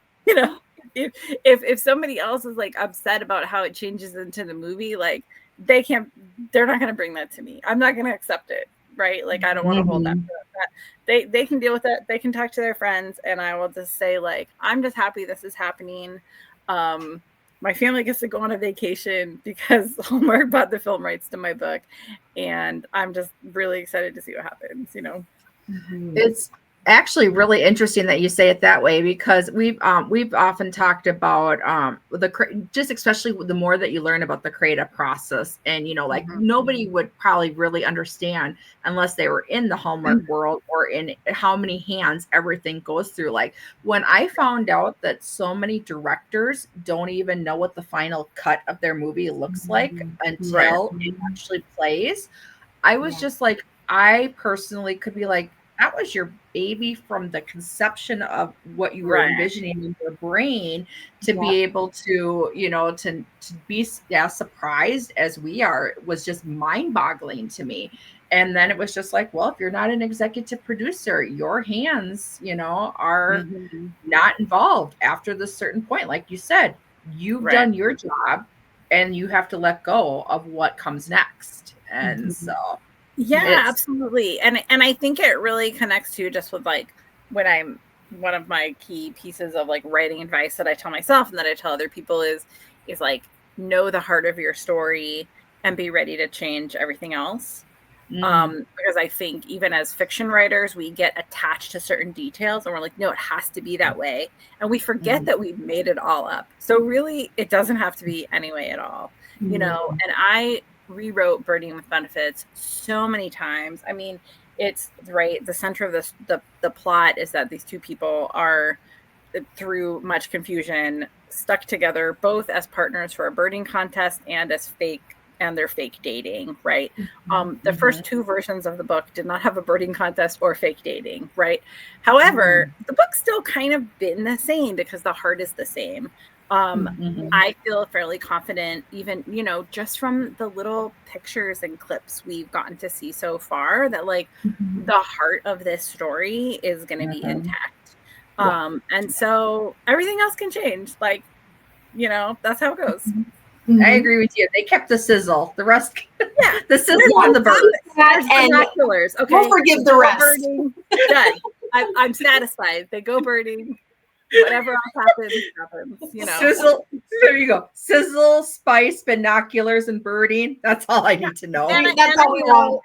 if somebody else is like upset about how it changes into the movie, like they're not going to bring that to me. I'm not going to accept it, right? Like I don't want to hold that. They can deal with it. They can talk to their friends, and I will just say like I'm just happy this is happening. My family gets to go on a vacation because Hallmark bought the film rights to my book, and I'm just really excited to see what happens. It's actually really interesting that you say it that way, because we've often talked about just especially the more that you learn about the creative process, and like nobody would probably really understand unless they were in the Hallmark world, or in how many hands everything goes through. Like when I found out that so many directors don't even know what the final cut of their movie looks like until it actually plays, I was just like, I personally could be like, that was your baby from the conception of what you were envisioning in your brain, to be able to, to be surprised as we are, was just mind boggling to me. And then it was just like, well, if you're not an executive producer, your hands, are not involved after this certain point. Like you said, you've done your job, and you have to let go of what comes next. And so yeah, absolutely. And I think it really connects to just with like when I'm one of my key pieces of like writing advice that I tell myself and that I tell other people is like, know the heart of your story and be ready to change everything else. Because I think even as fiction writers, we get attached to certain details, and we're like, no, it has to be that way. And we forget that we've made it all up. So really, it doesn't have to be any way at all, and I rewrote Birding with Benefits so many times. I mean, it's right. The center of this, the plot is that these two people are, through much confusion, stuck together both as partners for a birding contest and as they're fake dating, right? The first two versions of the book did not have a birding contest or fake dating, right? However, the book's still kind of been the same because the heart is the same. I feel fairly confident, even, just from the little pictures and clips we've gotten to see so far, that like the heart of this story is going to be intact. And so everything else can change. Like, that's how it goes. I agree with you. They kept the sizzle. The rest, the sizzle and the birds. And binoculars. Okay, we'll forgive the rest. Done. I'm satisfied. They go birding. Whatever else happens, Sizzle. There you go. Sizzle, spice, binoculars, and birding. That's all I need to know. That's all we want.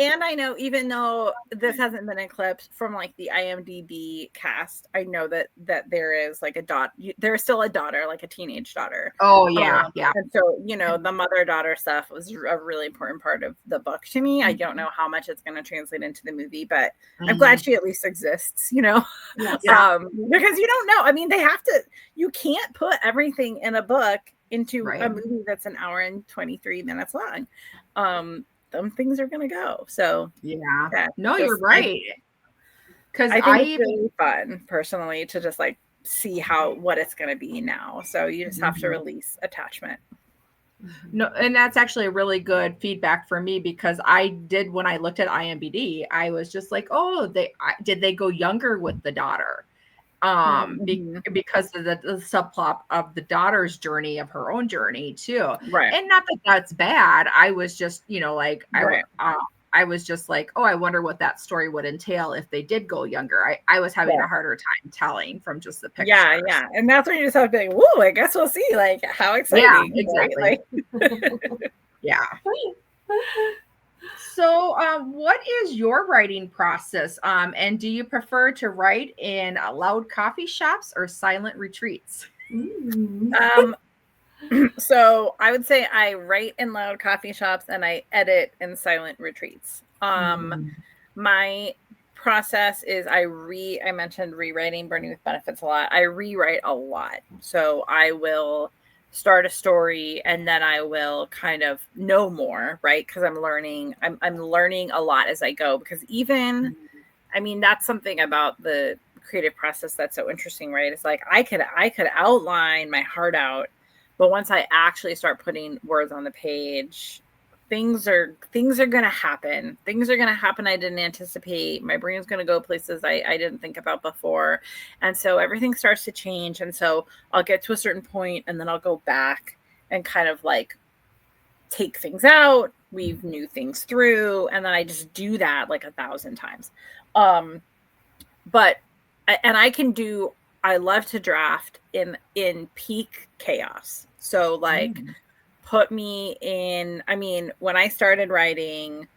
And I know, even though this hasn't been eclipsed from like the IMDb cast, I know that there is like a daughter. There is still a daughter, like a teenage daughter. Oh yeah, yeah. And so the mother-daughter stuff was a really important part of the book to me. I don't know how much it's going to translate into the movie, but I'm glad she at least exists. Because you don't know. I mean, they have to. You can't put everything in a book into a movie that's an hour and 23 minutes long. Some things are going to go. So no, you're right. because I think it's really fun personally to just like see what it's going to be now. So you just have to release attachment. No, and that's actually a really good feedback for me, because I did, when I looked at IMDb, I was just like, oh, did they go younger with the daughter? Because of the subplot of the daughter's journey, of her own journey too. Right. And not that that's bad. I was just, like, Right. I was just like, oh, I wonder what that story would entail if they did go younger. I was having a harder time telling from just the pictures. Yeah. And that's when you just have to be like, whoa, I guess we'll see. Like, how exciting. Yeah, exactly. Right? Like, yeah. So, what is your writing process? And do you prefer to write in loud coffee shops or silent retreats? So I would say I write in loud coffee shops and I edit in silent retreats. My process is I mentioned rewriting Burning with Benefits a lot. I rewrite a lot. So I will start a story and then I will kind of know more, right? Because I'm learning a lot as I go, because that's something about the creative process that's so interesting, right? It's like I could outline my heart out, but once I actually start putting words on the page, things are going to happen. Things are going to happen I didn't anticipate. My brain's going to go places I didn't think about before. And so everything starts to change. And so I'll get to a certain point and then I'll go back and kind of like take things out, weave new things through. And then I just do that like 1,000 times. I love to draft in peak chaos. So like, put me in, when I started writing,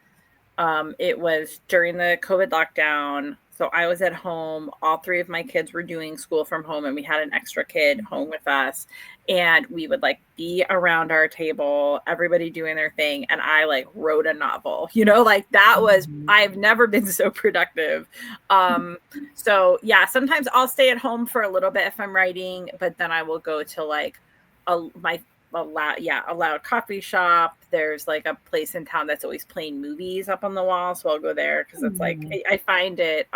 it was during the COVID lockdown. So I was at home. All 3 of my kids were doing school from home, and we had an extra kid home with us. And we would like be around our table, everybody doing their thing. And I like wrote a novel, like that was, I've never been so productive. So yeah, sometimes I'll stay at home for a little bit if I'm writing, but then I will go to like a loud coffee shop. There's like a place in town that's always playing movies up on the wall, so I'll go there because it's like I find it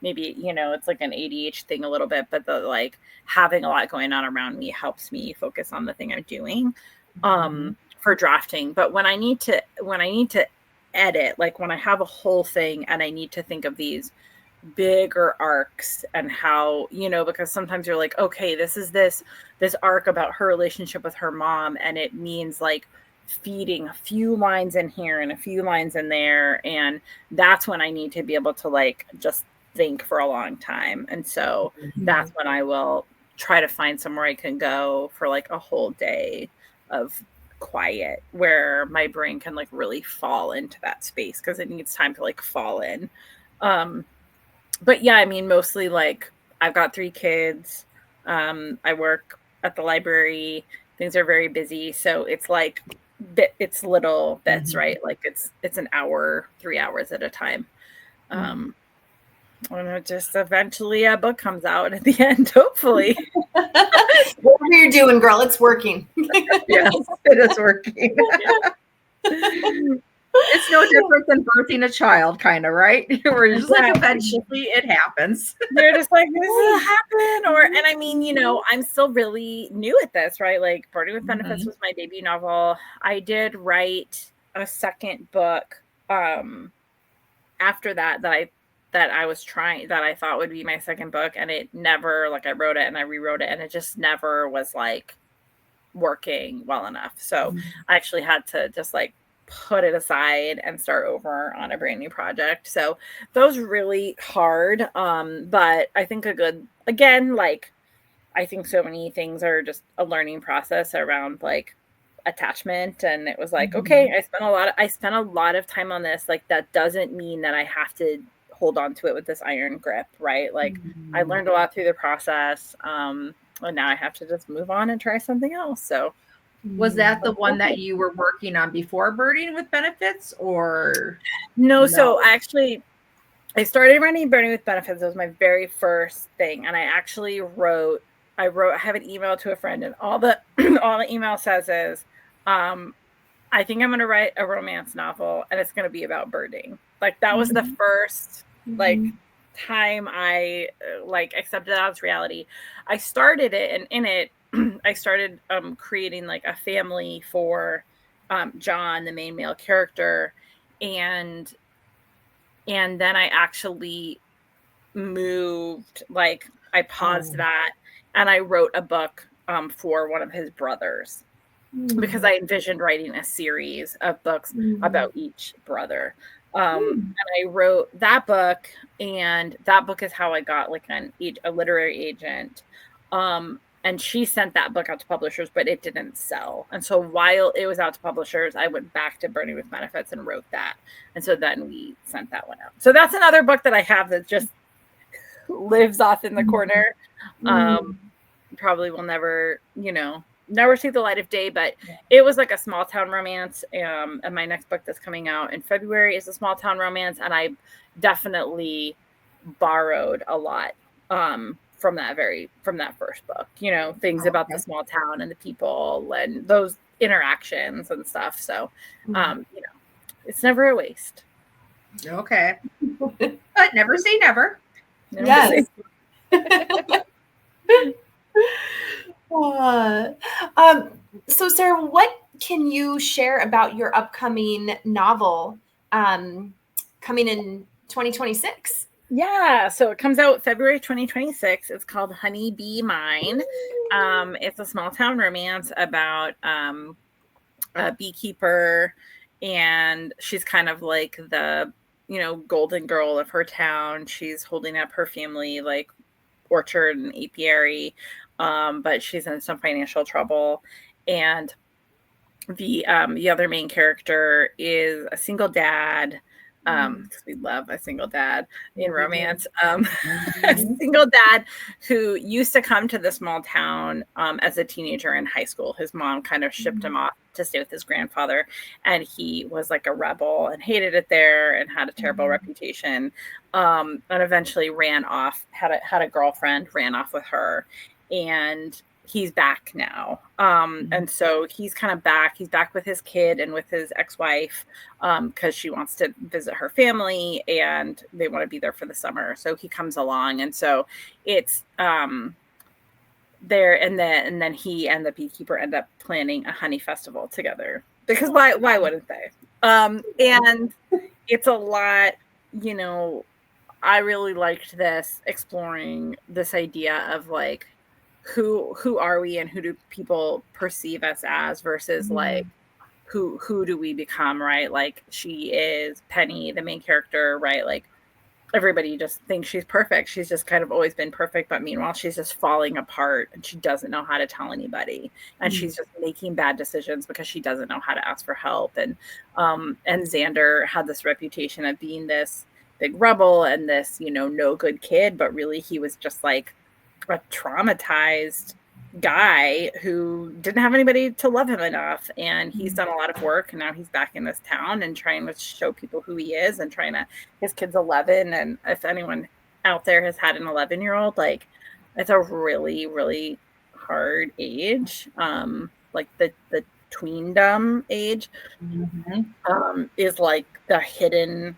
maybe it's like an ADHD thing a little bit, but the like having a lot going on around me helps me focus on the thing I'm doing for drafting. But when I need to edit, like when I have a whole thing and I need to think of these bigger arcs and how, because sometimes you're like, okay, this is this arc about her relationship with her mom, and it means like feeding a few lines in here and a few lines in there, and that's when I need to be able to like just think for a long time. And so that's when I will try to find somewhere I can go for like a whole day of quiet where my brain can like really fall into that space, because it needs time to like fall in. But yeah, mostly like I've got 3 kids. I work at the library. Things are very busy. So it's like, it's little bits, right? Like it's an hour, 3 hours at a time. And just eventually a book comes out at the end, hopefully. Whatever you're doing, girl, it's working. Yes, it is working. It's no different than birthing a child, kind of, right? Where you're just like, eventually it happens. You're just like, this will happen. I'm still really new at this, right? Like Burning with Benefits was my debut novel. I did write a second book after that I was trying, that I thought would be my second book, and it never, like I wrote it and I rewrote it and it just never was like working well enough. So I actually had to just like put it aside and start over on a brand new project. So that was really hard. But I think I think so many things are just a learning process around like attachment. And it was like, okay, I spent a lot of time on this. Like, that doesn't mean that I have to hold on to it with this iron grip, right? Like I learned a lot through the process. And now I have to just move on and try something else. So was that the one that you were working on before Burning with Benefits, or no? So I started writing Burning with Benefits. It was my very first thing. And I actually I have an email to a friend, and all the email says is, I think I'm going to write a romance novel and it's going to be about birding. Like that was the first like time I like accepted that as reality, I started it, and in it I started creating like a family for John, the main male character, and then I actually moved, like I paused that, and I wrote a book for one of his brothers, because I envisioned writing a series of books about each brother. And I wrote that book, and that book is how I got like a literary agent. And she sent that book out to publishers, but it didn't sell. And so while it was out to publishers, I went back to Burning with Benefits and wrote that. And so then we sent that one out. So that's another book that I have that just lives off in the corner. Probably will never, never see the light of day, but it was like a small town romance. And my next book that's coming out in February is a small town romance. And I definitely borrowed a lot from that first book, things about the small town and the people and those interactions and stuff. So, it's never a waste. Okay. But never say never. Yes. So Sarah, what can you share about your upcoming novel coming in 2026? Yeah, so it comes out February 2026. It's called Honey Be Mine. It's a small town romance about a beekeeper, and she's kind of like the golden girl of her town. She's holding up her family like orchard and apiary, but she's in some financial trouble. And the other main character is a single dad. We love a single dad in romance. A single dad who used to come to the small town as a teenager in high school. His mom kind of shipped him off to stay with his grandfather, and he was like a rebel and hated it there and had a terrible reputation. And eventually ran off, had a girlfriend, ran off with her, and he's back now. And so he's kind of back. He's back with his kid and with his ex-wife because she wants to visit her family and they want to be there for the summer. So he comes along, and so it's there. And then he and the beekeeper end up planning a honey festival together, because why wouldn't they? And it's a lot, I really liked this, exploring this idea of like, who are we and who do people perceive us as versus like who do we become, right? Like she is Penny, the main character, right? Like everybody just thinks she's perfect. She's just kind of always been perfect, but meanwhile she's just falling apart and she doesn't know how to tell anybody, and she's just making bad decisions because she doesn't know how to ask for help. And Xander had this reputation of being this big rebel and this no good kid, but really he was just like a traumatized guy who didn't have anybody to love him enough. And he's done a lot of work, and now he's back in this town and trying to show people who he is, and his kid's 11. And if anyone out there has had an 11-year-old, like it's a really, really hard age. Like the tweendom age is like the hidden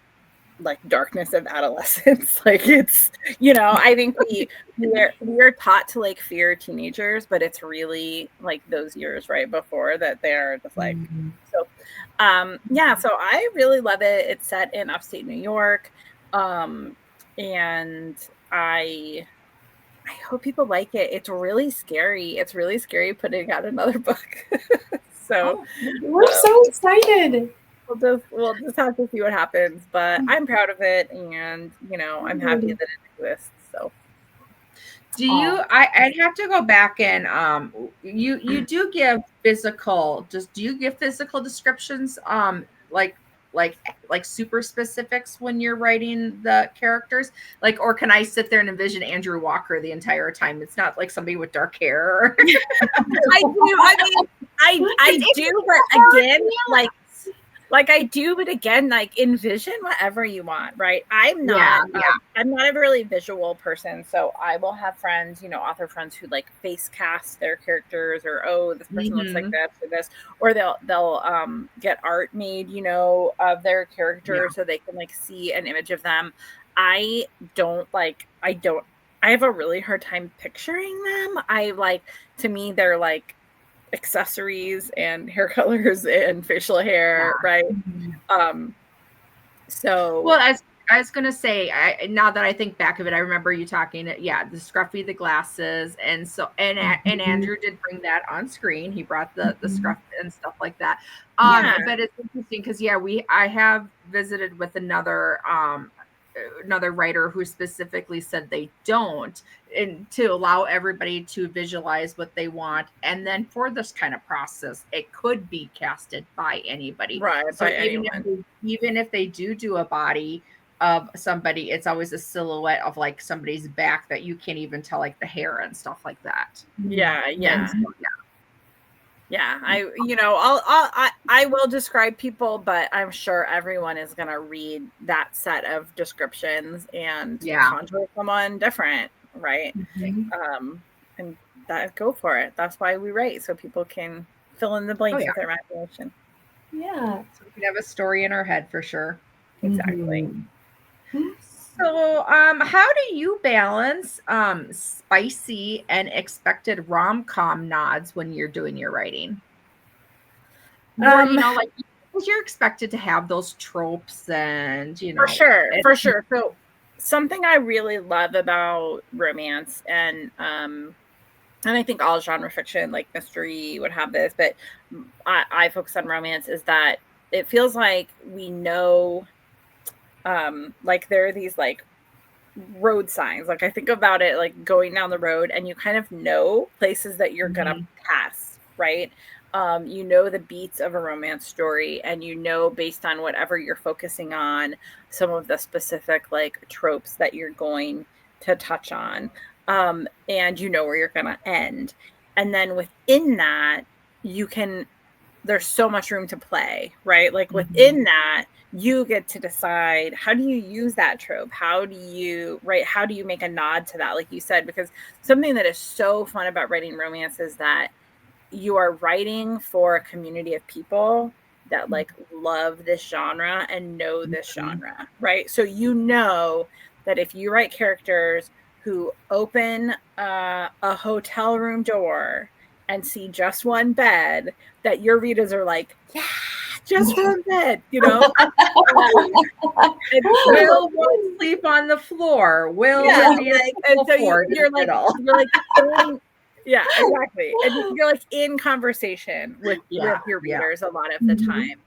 like darkness of adolescence. Like it's, I think we are taught to like fear teenagers, but it's really like those years right before that they're just like so so I really love it. It's set in upstate New York, and I hope people like it. It's really scary putting out another book. So we're so excited. We'll just have to see what happens, but I'm proud of it, and I'm happy that it exists. So, do you? I'd have to go back and you do give physical. Do you give physical descriptions? Like super specifics when you're writing the characters, like, or can I sit there and envision Andrew Walker the entire time? It's not like somebody with dark hair. I do. I mean, I do, but again, like I do, but again, like envision whatever you want, right? I'm not a really visual person, so I will have friends, author friends who like face cast their characters, or this person looks like this or this, or they'll get art made, of their character so they can like see an image of them. I have a really hard time picturing them. To me, they're like accessories and hair colors and facial hair, right? So well, I was gonna say, now that I think back of it, I remember you talking. The scruffy, the glasses, and so and Andrew did bring that on screen. He brought the scruff and stuff like that. But it's interesting because I have visited with another writer who specifically said they don't, and to allow everybody to visualize what they want, and then for this kind of process it could be casted by anybody, right? So by anyone. even if they do a body of somebody, it's always a silhouette of like somebody's back that you can't even tell, like the hair and stuff like that. Yeah. I will describe people, but I'm sure everyone is going to read that set of descriptions and conjure someone different, right? And go for it. That's why we write, so people can fill in the blanks with their imagination. Yeah, so we can have a story in our head for sure. Exactly. So, how do you balance spicy and expected rom-com nods when you're doing your writing? Or, like, because you're expected to have those tropes, and for sure. So, something I really love about romance, and I think all genre fiction, like mystery, would have this, but I focus on romance, is that it feels like we know. Like there are these like road signs. Like I think about it like going down the road, and you kind of know places that you're gonna pass, right? You know the beats of a romance story, and you know based on whatever you're focusing on, some of the specific like tropes that you're going to touch on, and you know where you're gonna end. And then within that, there's so much room to play, right? Like within that, you get to decide, how do you use that trope? How do you make a nod to that? Like you said, because something that is so fun about writing romance is that you are writing for a community of people that like love this genre and know this genre, right? So you know that if you write characters who open a hotel room door and see just one bed, that your readers are like, yeah, just one bed, you know? Will won't sleep on the floor. Will be and so you're like yeah, exactly. And you're like in conversation with your readers a lot of the time.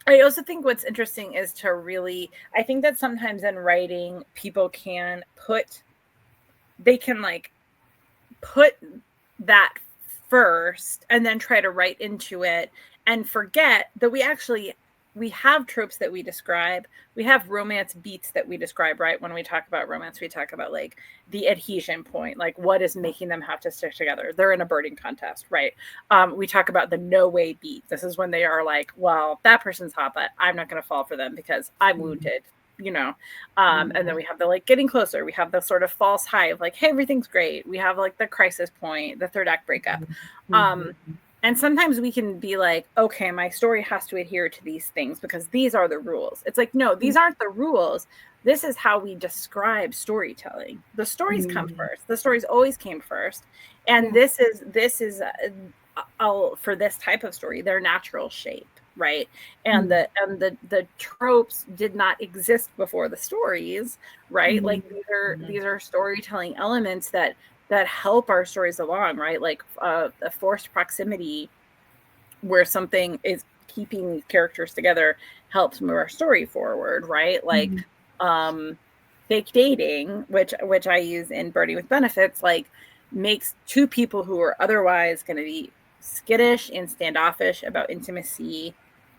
I also think what's interesting is I think that sometimes in writing, people can put that first and then try to write into it and forget that we have tropes that we describe. We have romance beats that we describe, right? When we talk about romance, we talk about like the adhesion point, like what is making them have to stick together. They're in a birding contest, right? We talk about the no way beat. This is when they are like, well, that person's hot, but I'm not going to fall for them because I'm wounded, you know? And then we have the like getting closer. We have the sort of false high of like, hey, everything's great. We have like the crisis point, the third act breakup. And sometimes we can be like, okay, my story has to adhere to these things because these are the rules. It's like, no, these aren't the rules. This is how we describe storytelling. The stories come first. The stories always came first. And this is for this type of story, their natural shape, right? And the tropes did not exist before the stories, right? Like these are storytelling elements that help our stories along, right? Like a forced proximity where something is keeping these characters together helps move our story forward, right? Like fake dating, which I use in Birdie with Benefits, like makes two people who are otherwise going to be skittish and standoffish about intimacy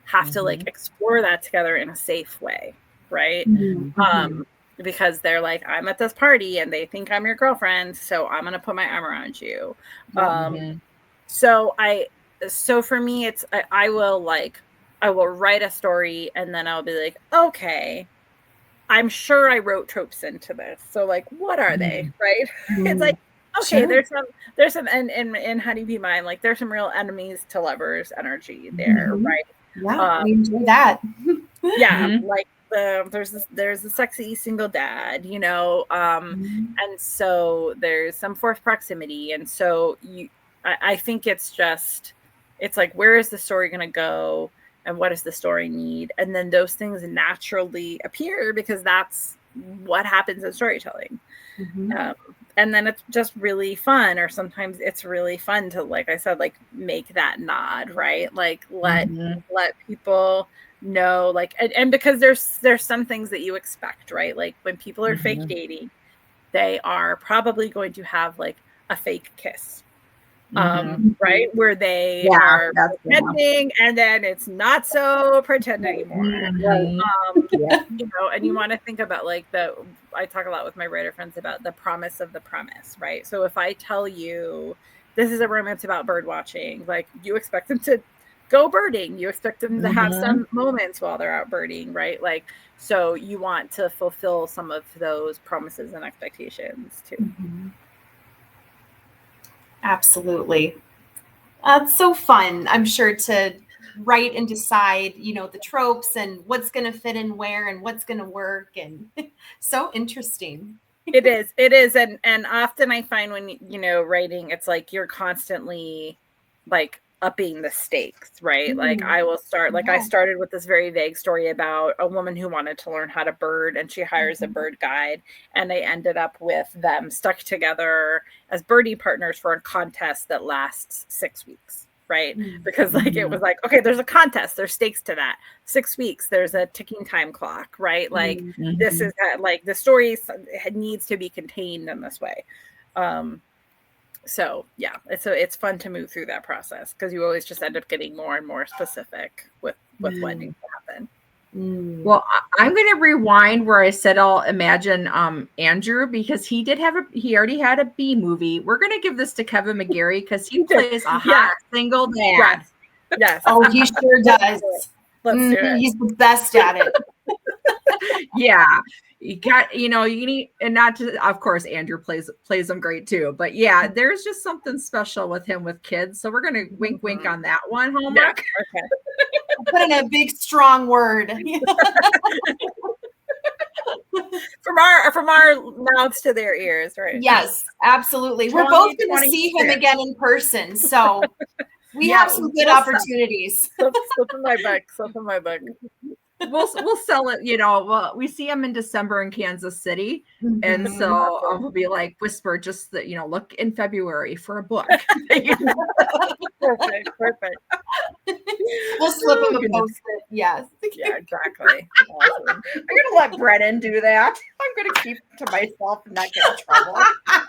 have to like explore that together in a safe way, right? Because they're like, I'm at this party and they think I'm your girlfriend, so I'm gonna put my arm around you. So for me, it's I will write a story and then I'll be like, okay, I'm sure I wrote tropes into this. So like, what are they? Right? It's like, okay, there's some in How Do You Be Mine, like there's some real enemies to lovers energy there, right? Yeah, we enjoy that. Yeah, like there's a sexy single dad, and so there's some forced proximity, and so I think it's like, where is the story going to go, and what does the story need, and then those things naturally appear because that's what happens in storytelling. And then it's just really fun, or sometimes it's really fun to, like I said, like make that nod, right? Like let people know, like, and because there's some things that you expect, right? Like when people are fake dating, they are probably going to have like a fake kiss, right? Where they are pretending, and then it's not so pretend anymore. And you want to think about like I talk a lot with my writer friends about the promise of the premise, right? So if I tell you this is a romance about bird watching, like you expect them to go birding, you expect them to have some moments while they're out birding, right? Like, so you want to fulfill some of those promises and expectations too. Absolutely. It's so fun, I'm sure, to write and decide, the tropes and what's going to fit in where and what's going to work. And so interesting. It is. And often I find when, writing, it's like you're constantly like upping the stakes, right? Like I will start, like I started with this very vague story about a woman who wanted to learn how to bird, and she hires a bird guide, and they ended up with them stuck together as birdie partners for a contest that lasts 6 weeks. Right. Because like, it was like, okay, there's a contest, there's stakes to that. 6 weeks, there's a ticking time clock, right? Like this is like the story needs to be contained in this way. So yeah, it's fun to move through that process because you always just end up getting more and more specific with what needs to happen. Well, I'm going to rewind where I said I'll imagine Andrew, because he already had a B movie. We're going to give this to Kevin McGarry because he plays a hot single dad. Yes. Oh, he sure does. Let's do it. He's the best at it. Yeah. You got, you need, and not to, of course, Andrew plays them great too. But yeah, there's just something special with him with kids. So we're going to wink on that one, Hallmark. Yeah, okay. Put in a big, strong word. From our mouths to their ears, right? Yes, absolutely. We're both going to see him again in person. So we have some good opportunities. Slip in my book. We'll sell it, well, we see him in December in Kansas City. And so we'll be like, whisper, just that, look in February for a book. Perfect. We'll slip him a post-it. Yes. Yeah, exactly. Awesome. I'm going to let Brennan do that. I'm going to keep to myself and not get in trouble. I'm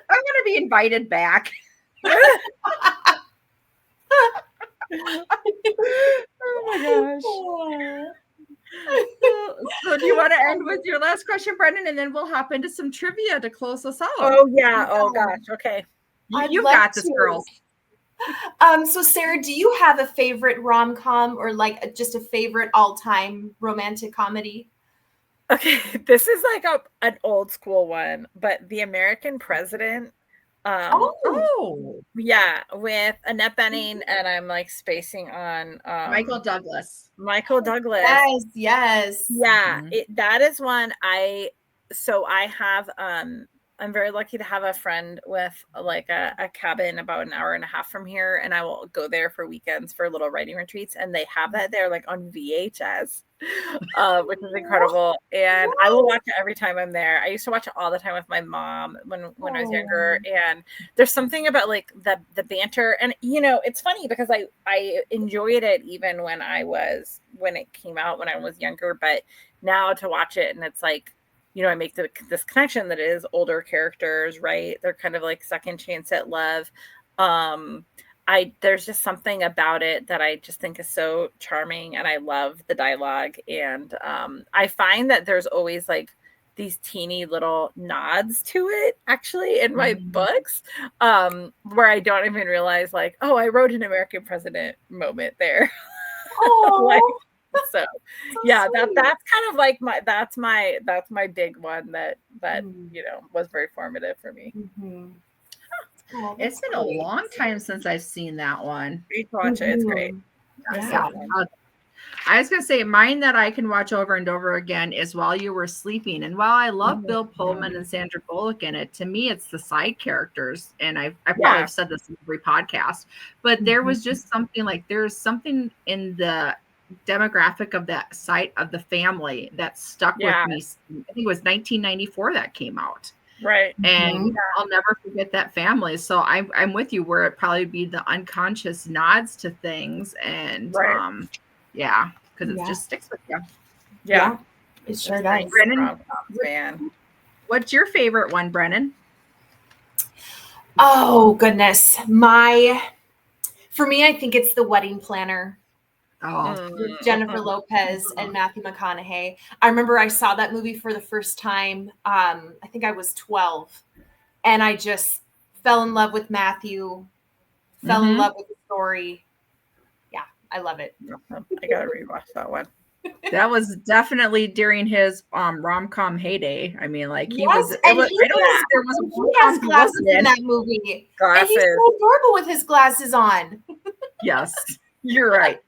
going to be invited back. Oh my gosh. So do you want to end with your last question, Brendan, and then we'll hop into some trivia to close us out? Oh yeah. Oh gosh. Okay. You got this, girls. So Sarah, do you have a favorite rom-com or like just a favorite all-time romantic comedy? Okay, this is like an old school one, but The American President. Yeah, with Annette Bening, and I'm like spacing on Michael Douglas. Yes. Yeah, that is one I have I'm very lucky to have a friend with like a cabin about an hour and a half from here, and I will go there for weekends for little writing retreats, and they have that there like on VHS, which is incredible. And I will watch it every time I'm there. I used to watch it all the time with my mom when I was younger, and there's something about like the banter, and it's funny because I enjoyed it even when it came out when I was younger, but now to watch it and it's like, I make this connection that it is older characters, right? They're kind of like second chance at love. There's just something about it that I just think is so charming, and I love the dialogue. And I find that there's always like these teeny little nods to it actually in my books, where I don't even realize like, oh, I wrote an American President moment there. Like, so yeah, that's kind of like that's my big one that was very formative for me. It's been a long time since I've seen that one. You watch it, it's great. Yeah. I was gonna say mine that I can watch over and over again is While You Were Sleeping. And while I love Bill Pullman and Sandra Bullock in it, to me it's the side characters. And I probably have said this in every podcast, but there was just something like there's something in the demographic of that site of the family that stuck with me. I think it was 1994 that came out. Right. And I'll never forget that family. So I'm with you where it probably be the unconscious nods to things and because it just sticks with you. Yeah. It sure does. Brennan, what's your favorite one, Brennan? Oh goodness. For me, I think it's The Wedding Planner. With Jennifer Lopez and Matthew McConaughey. I remember I saw that movie for the first time. I think I was 12, and I just fell in love with Matthew, fell in love with the story. Yeah, I love it. I gotta rewatch that one. That was definitely during his rom-com heyday. I mean, like he has glasses in that movie. And he's so adorable with his glasses on. Yes. You're right.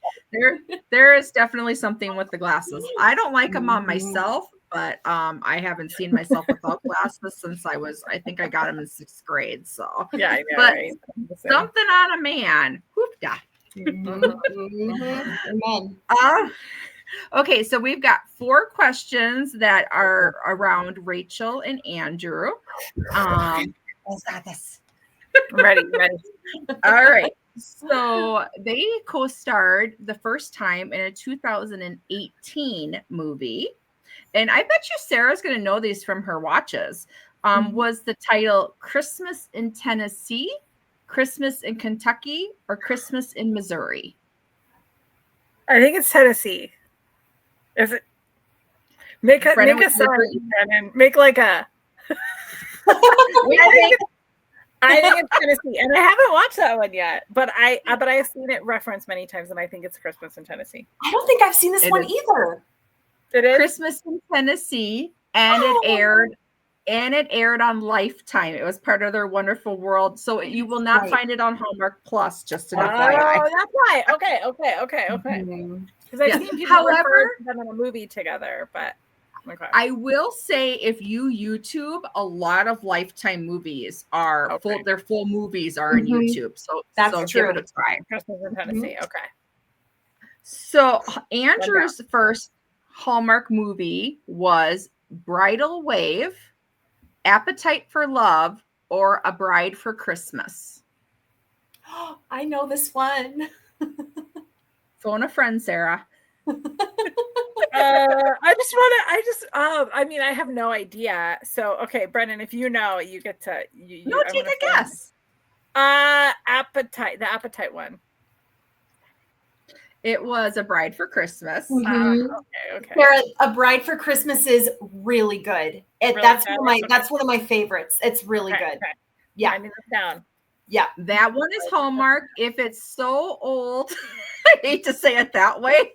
There is definitely something with the glasses. I don't like them on myself, but I haven't seen myself without glasses since I think I got them in 6th grade. So yeah, I know, but right? Something on a man. Whoop-da. Amen. Okay, so we've got 4 questions that are around Rachel and Andrew. I got this. Ready. All right. So they co-starred the first time in a 2018 movie. And I bet you Sarah's going to know these from her watches. Was the title Christmas in Tennessee, Christmas in Kentucky, or Christmas in Missouri? I think it's Tennessee. Is it? Make a sign and make like a. I think it's Tennessee, and I haven't watched that one yet. But I've seen it referenced many times, and I think it's Christmas in Tennessee. I don't think I've seen this one either. It is Christmas in Tennessee, and it aired on Lifetime. It was part of their Wonderful World, so you will not find it on Hallmark Plus. Just an FYI. Oh, that's right. Okay. Because I've seen people refer to them in a movie together, but. Okay. I will say if you YouTube, a lot of Lifetime movies are full. Their full movies are on YouTube, so true. Give it a try. Christmas in Tennessee. Okay. So Andrew's first Hallmark movie was Bridal Wave, Appetite for Love, or A Bride for Christmas. I know this one. Phone a friend, Sarah. I have no idea. So, okay, Brennan, if you know, you get to take a guess. The Appetite one. It was A Bride for Christmas. Okay. Sarah, A Bride for Christmas is really good. That's one of my favorites. It's really good. Okay. Yeah. I need this down. Yeah. That one is Hallmark. If it's so old, I hate to say it that way,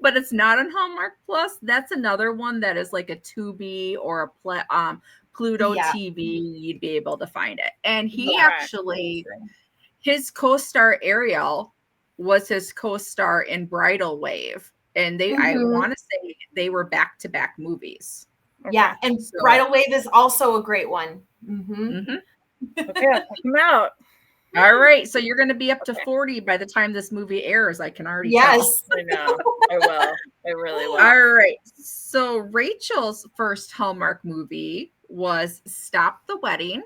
but it's not on Hallmark Plus. That's another one that is like a Tubi or a Pluto TV. You'd be able to find it. And he his co-star Ariel was his co-star in Bridal Wave. And I want to say they were back-to-back movies. Yeah. And Bridal Wave is also a great one. Okay, I'll check them out. All right, so you're going to be up to 40 by the time this movie airs. I can already tell. I know. I will. I really will. All right. So Rachel's first Hallmark movie was Stop the Wedding,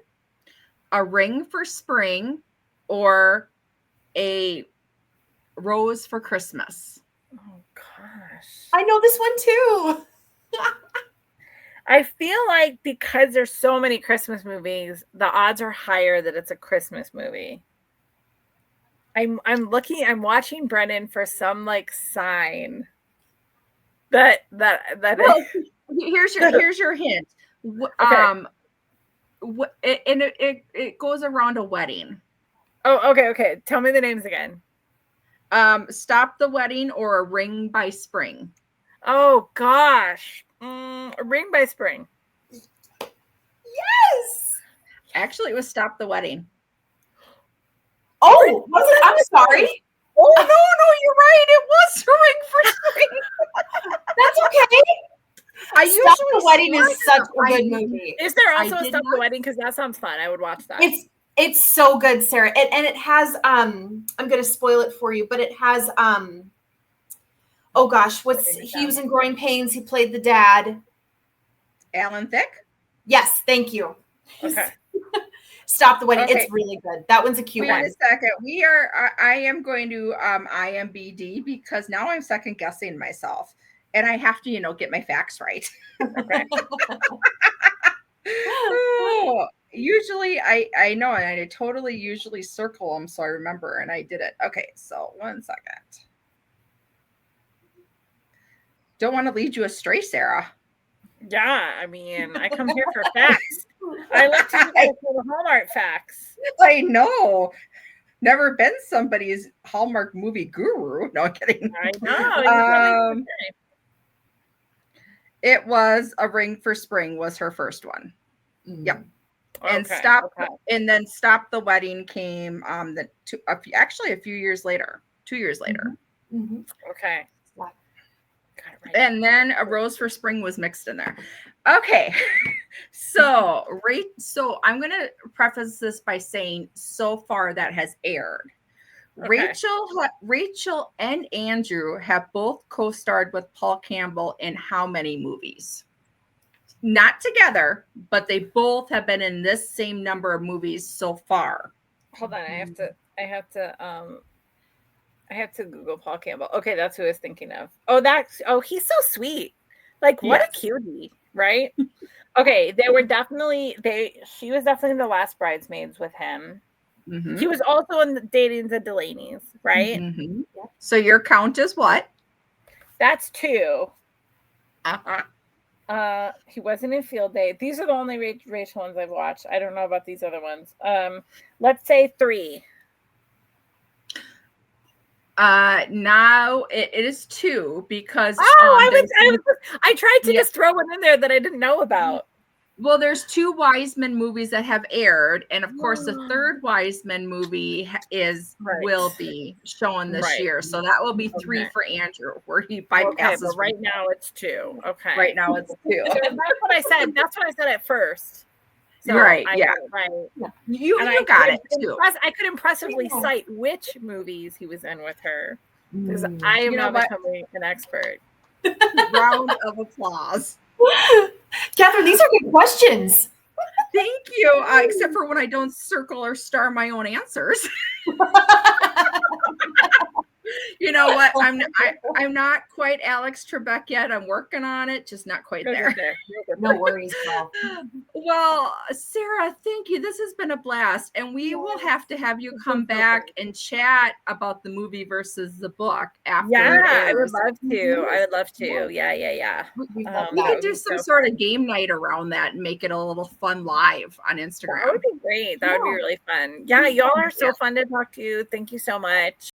A Ring for Spring, or A Rose for Christmas. Oh gosh. I know this one too. I feel like because there's so many Christmas movies, the odds are higher that it's a Christmas movie. I'm watching Brennan for some like sign that well, here's your hint. And it goes around a wedding. Oh, okay. Tell me the names again. Stop the Wedding or A Ring by Spring. Oh gosh. A Ring by Spring. Yes. Actually, it was Stop the Wedding. Oh, was it? I'm sorry. Oh no, you're right. It was A Ring for Spring. That's okay. I Stop the usually Wedding start is such it. a good movie. Is there I also a did Stop the not- Wedding? Because that sounds fun. I would watch that. It's so good, Sarah. And it has I'm gonna spoil it for you, but it has oh gosh, he was in Growing Pains, he played the dad. Alan Thicke? Yes, thank you. Okay. Stop the Wedding. Okay. It's really good. That one's a cute Wait one. a second. I am going to IMBD because now I'm second guessing myself. And I have to, get my facts right. Okay. Oh, usually I know, and I totally usually circle them so I remember, and I did it. Okay, so 1 second. Don't want to lead you astray, Sarah. Yeah, I mean, I come here for facts. I like to go for the Hallmark facts. I know. Never been somebody's Hallmark movie guru. No, I'm kidding. I know. It was A Ring for Spring was her first one. Yep. And and then Stop the Wedding came actually a few years later, 2 years later. Mm-hmm. Okay. And then A Rose for Spring was mixed in there. Okay. So I'm going to preface this by saying so far that has aired. Okay. Rachel and Andrew have both co-starred with Paul Campbell in how many movies? Not together, but they both have been in this same number of movies so far. Hold on, I have to Google Paul Campbell. Okay, that's who I was thinking of. He's so sweet. Like, what a cutie, right? Okay, she was definitely the last Bridesmaids with him. Mm-hmm. He was also in Dating the Delaney's, right? Mm-hmm. Yeah. So your count is what? That's 2. He wasn't in Field Day. These are the only Rachel ones I've watched. I don't know about these other ones. Let's say 3. Now it is 2 because I tried to just throw one in there that I didn't know about. Well, there's 2 Wiseman movies that have aired, and of course, the third Wiseman movie will be shown this year. So that will be 3 for Andrew, where he bypasses. Okay, but right now it's 2. Okay, right now it's 2. So that's what I said. That's what I said at first. So right. You got it too. I could impressively cite which movies he was in with her because I am now becoming an expert. Round of applause. Catherine, these are good questions. Thank you. Except for when I don't circle or star my own answers. You know what? I'm not quite Alex Trebek yet. I'm working on it, just not quite there. No worries, girl. Well, Sarah, thank you. This has been a blast, and we will have to have you come back and chat about the movie versus the book after. Yeah, I would love to. I would love to. Yeah. We could do some sort of game night around that and make it a little fun live on Instagram. That would be great. That would be really fun. Yeah, y'all are so fun to talk to. Thank you so much.